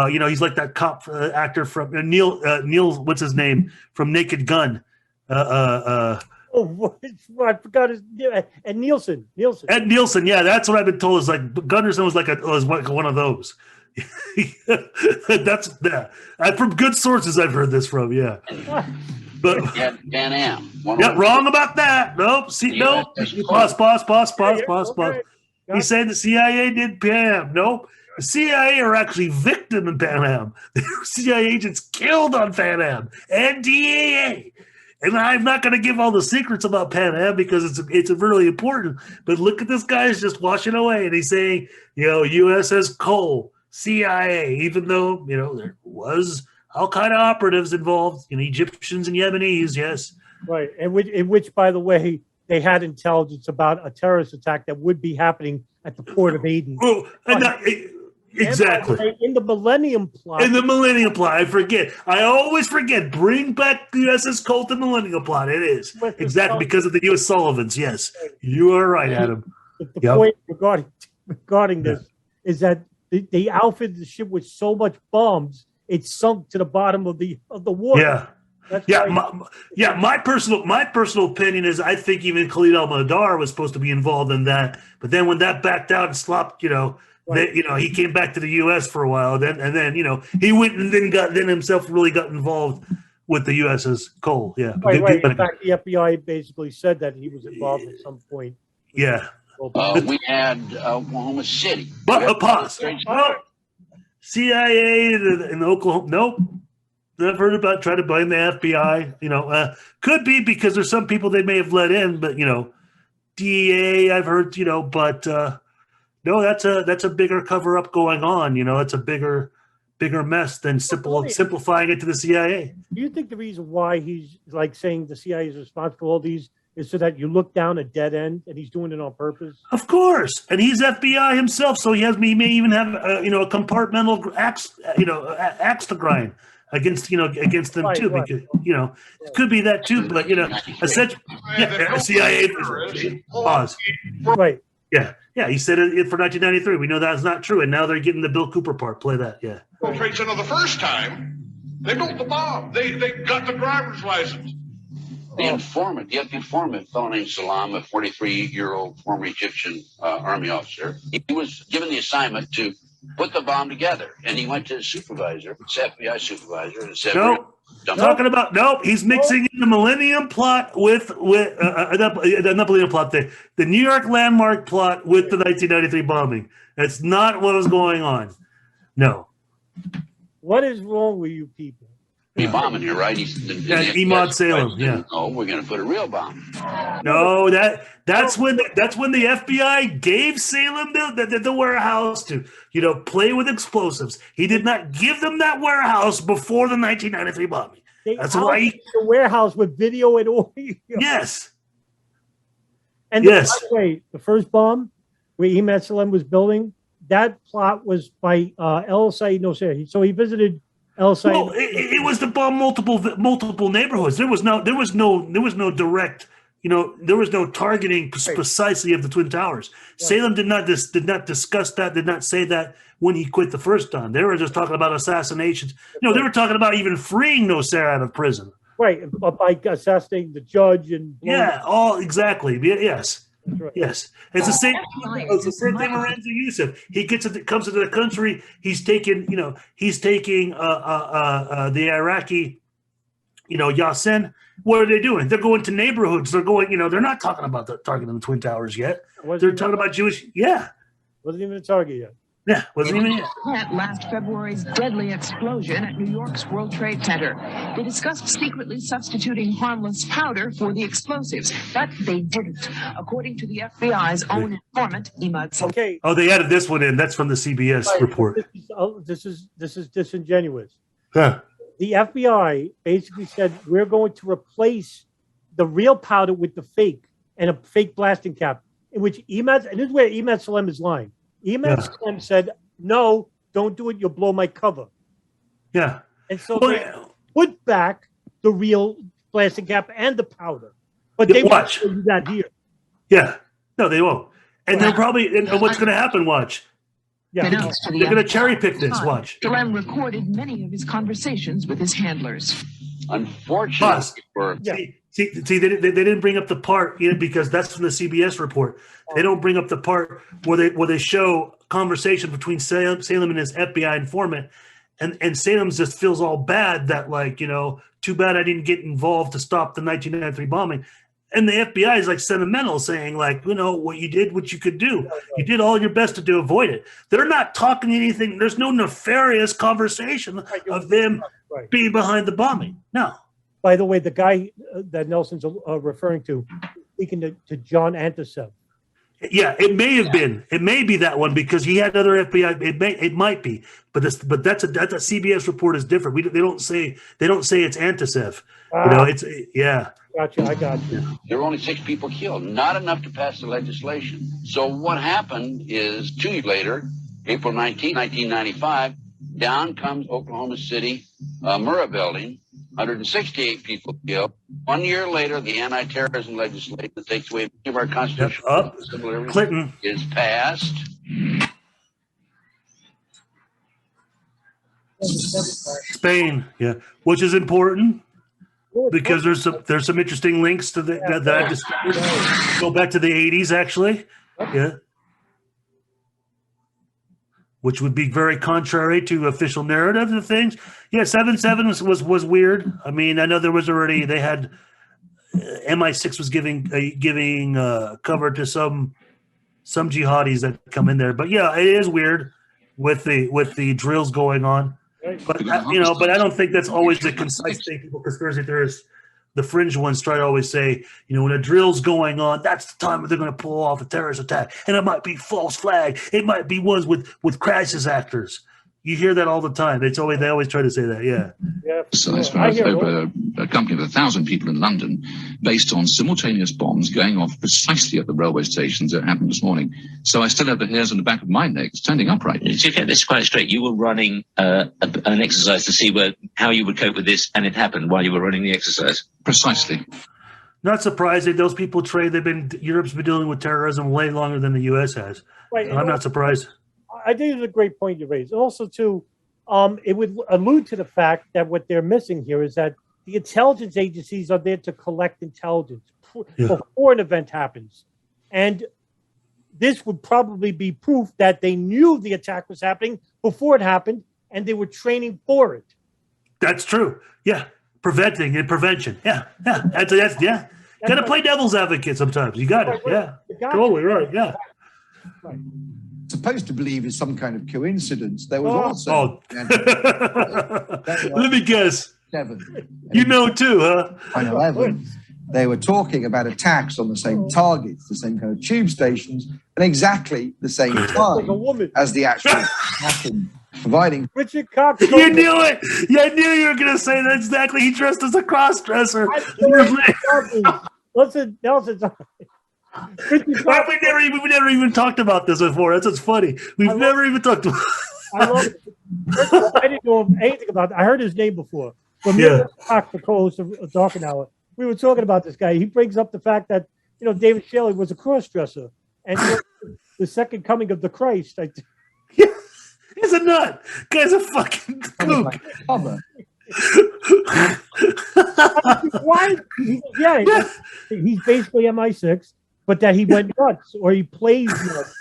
he's like that cop actor from Neil, what's his name, from Naked Gun. I forgot his name. Ed Nielsen. Ed Nielsen, yeah, that's what I've been told. Is like Gunderson was like one of those. That's from good sources I've heard this from. Yeah, but Pan Am. Yeah, wrong about that. Nope. Nope. Pause. He's saying the CIA did Pan Am. Nope. The CIA are actually victim in Pan Am. CIA agents killed on Pan Am and DAA. And I'm not going to give all the secrets about Pan Am because it's really important. But look at this guy's just washing away, and he's saying, USS Cole, CIA, even though there was all kind of operatives involved, Egyptians and Yemenis, yes, right, in which, by the way, they had intelligence about a terrorist attack that would be happening at the port of Aden. Exactly. In the Millennium Plot. In the Millennium Plot, I forget. I always forget. Bring back the USS Colt and Millennium Plot. It is exactly because of the U.S. Sullivans. Yes, you are right, Adam. The point regarding this is that they outfitted the ship with so much bombs it sunk to the bottom of the water. Yeah. My personal opinion is I think even Khalid al-Mihdhar was supposed to be involved in that, but then when that backed out and slopped, he came back to the U.S. for a while. Then he went and then himself really got involved with the USS Cole. Yeah, right. In fact, the FBI basically said that he was involved at some point. Yeah. We had Oklahoma City. But pause. CIA in Oklahoma. Nope. I've heard about trying to blame the FBI. Could be because there's some people they may have let in, but DEA. I've heard. But no, that's a bigger cover up going on. It's a bigger mess than simplifying it to the CIA. Do you think the reason why he's saying the CIA is responsible for all these is so that you look down a dead end, and he's doing it on purpose? Of course, and he's FBI himself, so he may even have a compartmental axe to grind against them too. Right. Because it could be that too, but essentially, CIA. Pause. Right. Yeah. He said it for 1993. We know that's not true, and now they're getting the Bill Cooper part. Play that. Yeah. World Trade Center the first time, they built the bomb. They got the driver's license. The informant, the informant, a fellow named Salam, a 43-year-old former Egyptian army officer, he was given the assignment to put the bomb together, and he went to his supervisor, his FBI supervisor, and said, He's mixing in the Millennium Plot with not Millennium Plot, the New York Landmark Plot with the 1993 bombing. That's not what was going on. No. What is wrong with you people? Be bombing here, right? Emad Salem. Yeah. Oh, we're going to put a real bomb. No, that's when the FBI gave Salem the warehouse to play with explosives. He did not give them that warehouse before the 1993 bombing. That's why the warehouse with video and audio. Yes. And by the way, the first bomb where Emad Salem was building, that plot was by El Said Nosser. So he visited El Said. Well, it was to bomb multiple neighborhoods. There was no direct. There was no targeting precisely of the Twin Towers. Right. Salem did not discuss that. Did not say that when he quit the first time. They were just talking about assassinations. They were talking about even freeing Nosser out of prison. Right, by assassinating the judge and exactly. Yes. Right. Yes, it's the same. It's the same thing with Ramzi Youssef. He comes into the country. He's taking the Iraqi, Yassin. What are they doing? They're going to neighborhoods. They're going. They're not talking about targeting the Twin Towers yet. They're talking about Jewish. Yeah, wasn't even a target yet. Yeah, wasn't even yet. Last February's deadly explosion at New York's World Trade Center. They discussed secretly substituting harmless powder for the explosives, but they didn't, according to the FBI's own informant, Emad Salem. Okay. Oh, they added this one in. That's from the CBS report. This is disingenuous. Huh. The FBI basically said we're going to replace the real powder with the fake and a fake blasting cap, in which and this is where Emad Salem is lying. Emad Salem said, "No, don't do it. You'll blow my cover." Yeah. And so they put back the real blasting cap and the powder, but they won't do that here. Yeah. No, they won't. And they're probably. And what's going to happen? Watch. Yeah. They're going to cherry pick this. Watch. Salem recorded many of his conversations with his handlers. Unfortunately, See, they didn't bring up the part because that's from the CBS report. They don't bring up the part where they show conversation between Salem and his FBI informant, and Salem just feels all bad that too bad I didn't get involved to stop the 1993 bombing, and the FBI is sentimental, saying what you did, what you could do, you did all your best to avoid it. They're not talking anything. There's no nefarious conversation of them being behind the bombing. No. By the way, the guy that Nelson's referring to, speaking to John Antisev. Yeah, it may have been. It may be that one because he had other FBI. It might be, but that's a CBS report is different. They don't say it's Antisev. It's Gotcha. I got you. There were only 6 people killed, not enough to pass the legislation. So what happened is 2 years later, April 19, 1995, down comes Oklahoma City Murrah building, 168 people killed. 1 year later, the anti-terrorism legislation that takes away many of our constitutional civil liberties Clinton is passed. Spain, yeah, which is important because there's some interesting links to that I discovered. Go back to the 80s, actually, yeah, which would be very contrary to official narrative of things. Yeah, 7/7 was weird. I mean, I know there was already they had MI6 was giving cover to some jihadis that come in there, but yeah, it is weird with the drills going on. But but I don't think that's always a concise thing. People, conspiracy theorists, the fringe ones, try to always say, when a drill's going on, that's the time they're going to pull off a terrorist attack, and it might be false flag, it might be ones with crisis actors. You hear that all the time. They always try to say that. Yeah. Over a company of 1,000 people in London, based on simultaneous bombs going off precisely at the railway stations that happened this morning. So I still have the hairs on the back of my neck standing upright. To get this quite straight, you were running an exercise to see how you would cope with this, and it happened while you were running the exercise. Precisely. Not surprising. Those people Europe's been dealing with terrorism way longer than the U.S. has. Right, I'm not surprised. I think it's a great point you raised. Also, too, it would allude to the fact that what they're missing here is that the intelligence agencies are there to collect intelligence before an event happens. And this would probably be proof that they knew the attack was happening before it happened, and they were training for it. That's true. Yeah. Prevention. Yeah. That's yeah. Got to play devil's advocate sometimes. You got it. Yeah. Totally right. Yeah. Right. Supposed to believe is some kind of coincidence. There was also. Let me guess. 7. You know too, huh? 9/11. They were talking about attacks on the same targets, the same kind of tube stations, and exactly the same time as the actual happened. Providing Richard Cox. You knew it. Yeah, I knew you were going to say that exactly. He dressed as a cross-dresser. Nelson. We've never even talked about this before. That's what's funny. We've never even talked about. I love it. First of all, I didn't know anything about it. I heard his name before. When me and Cox, the co-host of Dark and Hour, we were talking about this guy. He brings up the fact that David Shaley was a cross-dresser and the second coming of the Christ. He's a nut. Guy's a fucking kook. Why? He's basically MI6, but that he went nuts or he plays nuts.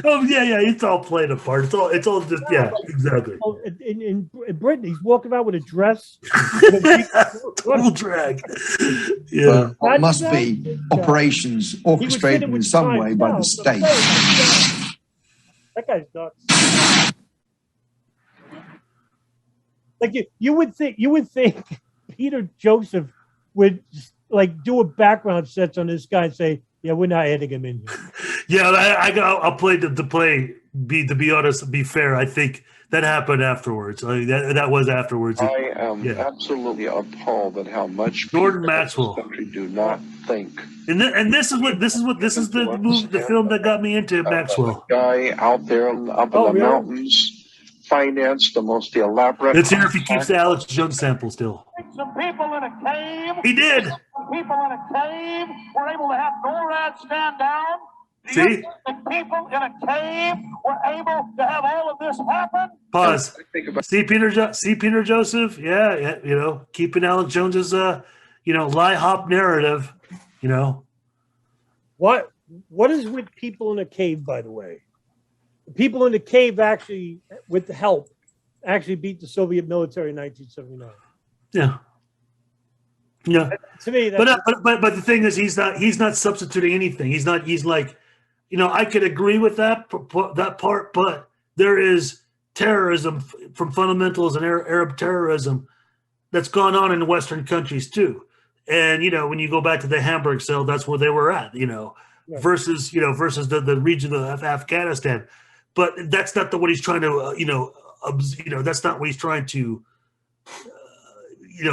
Oh yeah. It's all playing a part. It's all just exactly. In Britain, he's walking around with a dress. Total drag. Yeah, it must be operations orchestrated in some way by the state. That guy's nuts. Like you would think Peter Joseph would do a background search on this guy and say, "Yeah, we're not adding him in here." Yeah, I'll play to be honest, be fair. I think that happened afterwards. That was afterwards. I am absolutely appalled at how much Jordan Maxwell country do not think. And this is the film that got me into Maxwell. Guy out there up in the mountains financed the most elaborate. Let's hear if he keeps the Alex Jones sample still. Some people in a cave. He did. Some people in a cave were able to have NORAD stand down. See? The people in a cave were able to have all of this happen. Pause. See Peter Joseph? Yeah, keeping Alex Jones's lie hop narrative, What is with people in a cave, by the way? The people in the cave actually, with the help, beat the Soviet military in 1979. Yeah. Yeah. To me, but the thing is, he's not substituting anything. He's like, I could agree with that part, but there is terrorism from fundamentals and Arab terrorism that's gone on in Western countries too. And when you go back to the Hamburg cell, that's where they were at. Versus the region of Afghanistan. But that's not what he's trying to that's not what he's trying to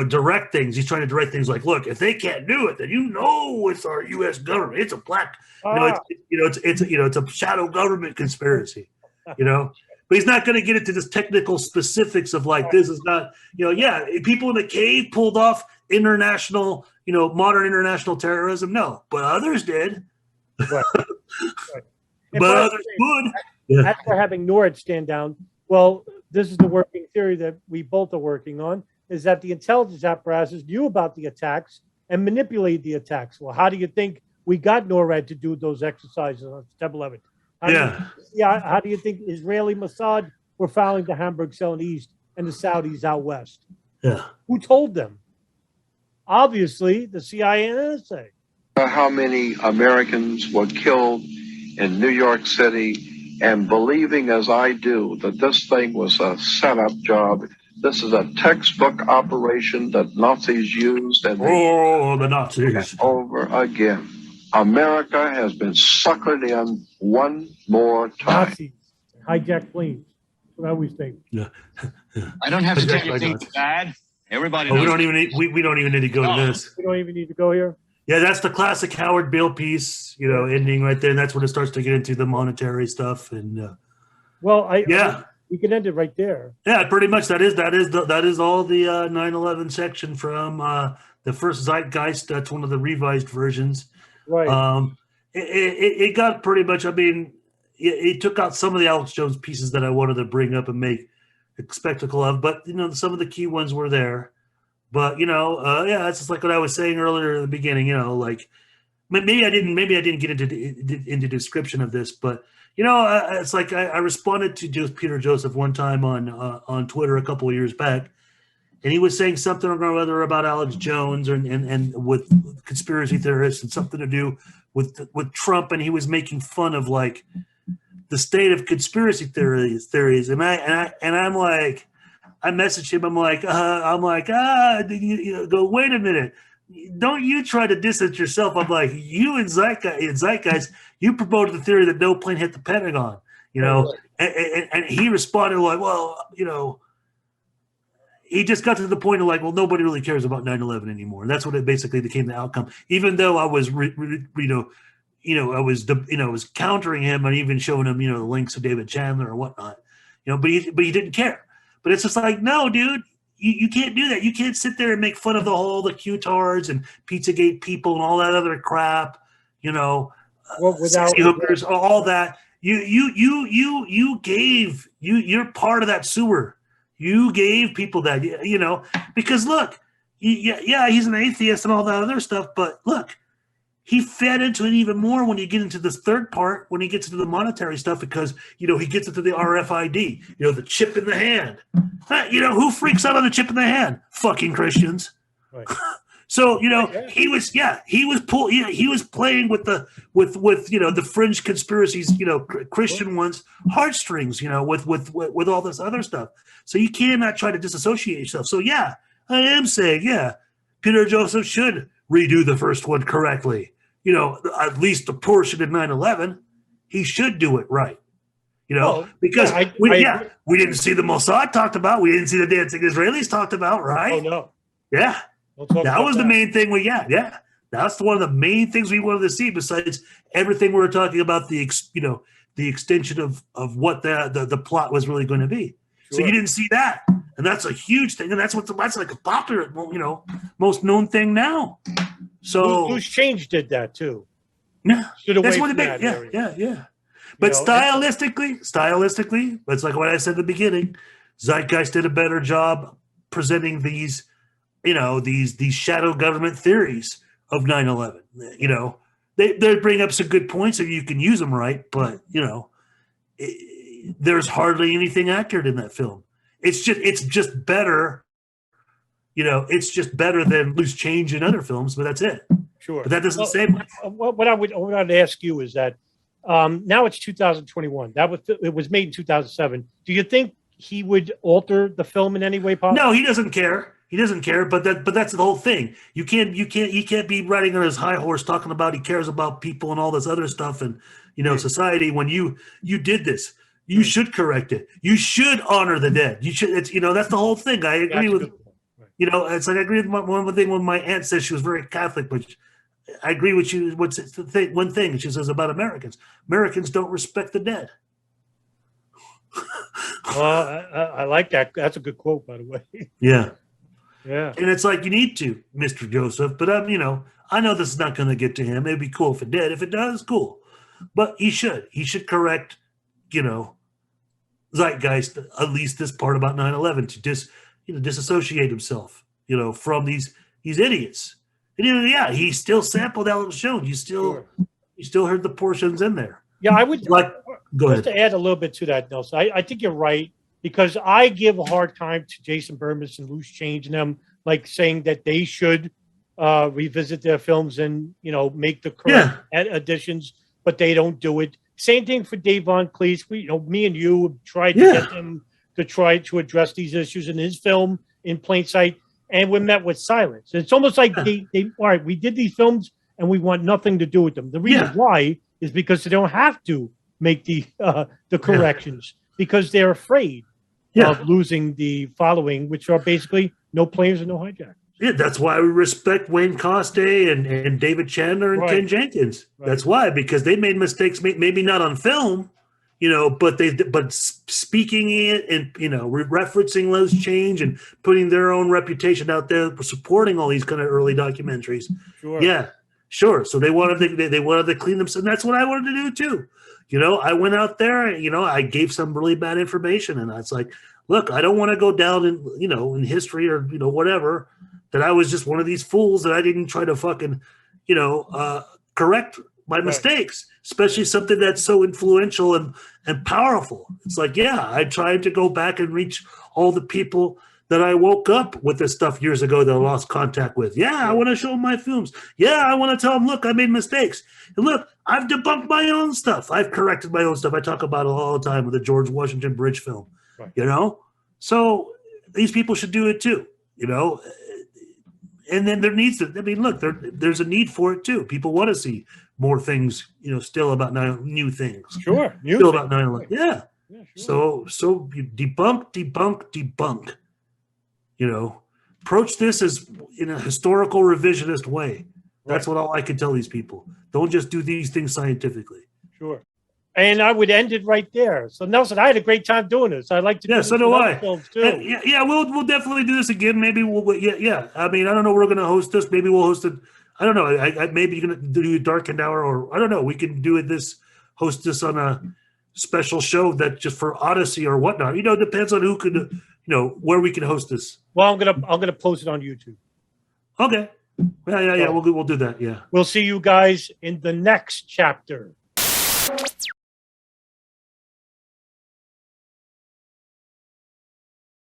direct things. He's trying to direct things like, look, if they can't do it, then it's our U.S. government. It's a black, it's a shadow government conspiracy. but he's not going to get into this technical specifics of like, this is not, yeah, people in the cave pulled off international, modern international terrorism. No, but others did. Right. But others would. Yeah. After having NORAD stand down, well, this is the working theory that we both are working on, is that the intelligence apparatus knew about the attacks and manipulated the attacks. Well, how do you think we got NORAD to do those exercises on September 11th? How do you think Israeli Mossad were fouling the Hamburg cell in the east and the Saudis out west? Yeah. Who told them? Obviously, the CIA and NSA. How many Americans were killed in New York City, and believing as I do that this thing was a setup job. This is a textbook operation that Nazis used, and the Nazis over again. America has been suckered in one more time. Nazis hijack planes. That's what I always think. Yeah. I don't have to tell you things bad. Everybody knows. We don't even need to go to this. We don't even need to go here. Yeah, that's the classic Howard Beale piece, ending right there, and that's when it starts to get into the monetary stuff. And we can end it right there. Yeah, pretty much. That is all the 9/11 section from the first Zeitgeist. That's one of the revised versions. Right. It got pretty much. I mean, it took out some of the Alex Jones pieces that I wanted to bring up and make a spectacle of, but some of the key ones were there. But it's just like what I was saying earlier in the beginning. Like maybe I didn't get into description of this, but it's like I responded to Peter Joseph one time on Twitter a couple of years back, and he was saying something or other about Alex Jones and with conspiracy theorists and something to do with Trump, and he was making fun of like the state of conspiracy theories, and I'm like. I messaged him. I'm like, go, wait a minute. Don't you try to distance yourself. I'm like, you and Zeitgeist, you promoted the theory that no plane hit the Pentagon, and he responded like, well, he just got to the point of like, well, nobody really cares about 9/11 anymore. And that's what it basically became the outcome. Even though I was, I was countering him and even showing him, the links to David Chandler or whatnot, but he didn't care. But it's just like, no, dude, you can't do that. You can't sit there and make fun of the Q-tards and Pizzagate people and all that other crap, sexy hookers, all that. You're part of that sewer. You gave people that, because look, he's an atheist and all that other stuff, but look, he fed into it even more when you get into this third part, when he gets into the monetary stuff, because, he gets into the RFID, the chip in the hand. Who freaks out on the chip in the hand? Fucking Christians. Right. So, he was playing with the fringe conspiracies, Christian ones, heartstrings, with all this other stuff. So you cannot try to disassociate yourself. So yeah, I am saying, Peter Joseph should redo the first one correctly. At least the portion of 9/11, he should do it right. Because we didn't see the Mossad talked about. We didn't see the dancing Israelis talked about, right? Oh, no. Yeah. That was the main thing That's one of the main things we wanted to see, besides everything we were talking about, the extension of what the plot was really going to be. Sure. So you didn't see that. And that's a huge thing. And that's like a popular, most known thing now. So Loose Change did that too. Yeah. That's what yeah. But stylistically, it's like what I said at the beginning, Zeitgeist did a better job presenting these, these shadow government theories of 9/11. They bring up some good points if you can use them right, but there's hardly anything accurate in that film. It's just better. It's just better than Loose Change in other films, but that's it. Sure. But that doesn't say much. What I would ask you is that now it's 2021. It was made in 2007. Do you think he would alter the film in any way possible? No, he doesn't care. He doesn't care. But that's the whole thing. He can't be riding on his high horse talking about he cares about people and all this other stuff and society. When you did this, you should correct it. You should honor the dead. You should. It's that's the whole thing. I agree with. It's like I agree with one thing when my aunt says she was very Catholic, but I agree with you. What's one thing she says about Americans? Americans don't respect the dead. I like that. That's a good quote, by the way. Yeah. Yeah. And it's like, you need to, Mr. Joseph, but I know this is not going to get to him. It'd be cool if it did. If it does, cool. But he should correct, zeitgeist, at least this part about 9/11, to disassociate himself, from these idiots. And he still sampled Alex Jones. You still heard the portions in there. Yeah, I would go ahead. Just to add a little bit to that, Nelson. I think you're right, because I give a hard time to Jason Burmis and Loose Change and them, like saying that they should revisit their films and make the correct additions, but they don't do it. Same thing for Dave Von Cleese. Me and you have tried to get him to try to address these issues in his film In Plain Sight, and we're met with silence. It's almost like they all right, we did these films and we want nothing to do with them. The reason why is because they don't have to make the corrections, because they're afraid of losing the following, which are basically no planes and no hijackers. Yeah, that's why we respect Wayne Coste and David Chandler and Ken Jenkins. That's why, because they made mistakes, maybe not on film, but speaking it and referencing Loose Change and putting their own reputation out there, supporting all these kind of early documentaries. Sure. Yeah, sure. So they wanted to clean themselves, and that's what I wanted to do too. I went out there and I gave some really bad information, and it's like, look, I don't want to go down in history or whatever, that I was just one of these fools, that I didn't try to fucking correct my mistakes, especially something that's so influential and powerful. It's like, I tried to go back and reach all the people that I woke up with this stuff years ago that I lost contact with. I want to show them my films. I want to tell them, look, I made mistakes. And look, I've debunked my own stuff. I've corrected my own stuff. I talk about it all the time with the George Washington Bridge film, So these people should do it too, And then there needs to, look, there's a need for it too. People want to see more things, still about new things. Sure. Still about 9/11. Yeah. Sure. So you debunk. Approach this as in a historical revisionist way. That's what all I can tell these people. Don't just do these things scientifically. Sure. And I would end it right there. So Nelson, I had a great time doing this. I'd like to. Yeah, so do I. Films too. We'll definitely do this again. Maybe we'll. Yeah. I mean, I don't know. We're going to host this. Maybe we'll host it. I don't know. Maybe you're going to do a Darkened Hour, or I don't know. We can do it. Host this on a special show that just for Odyssey or whatnot. It depends on who could. Where we can host this. Well, I'm gonna post it on YouTube. Okay. Yeah. We'll do that. Yeah. We'll see you guys in the next chapter.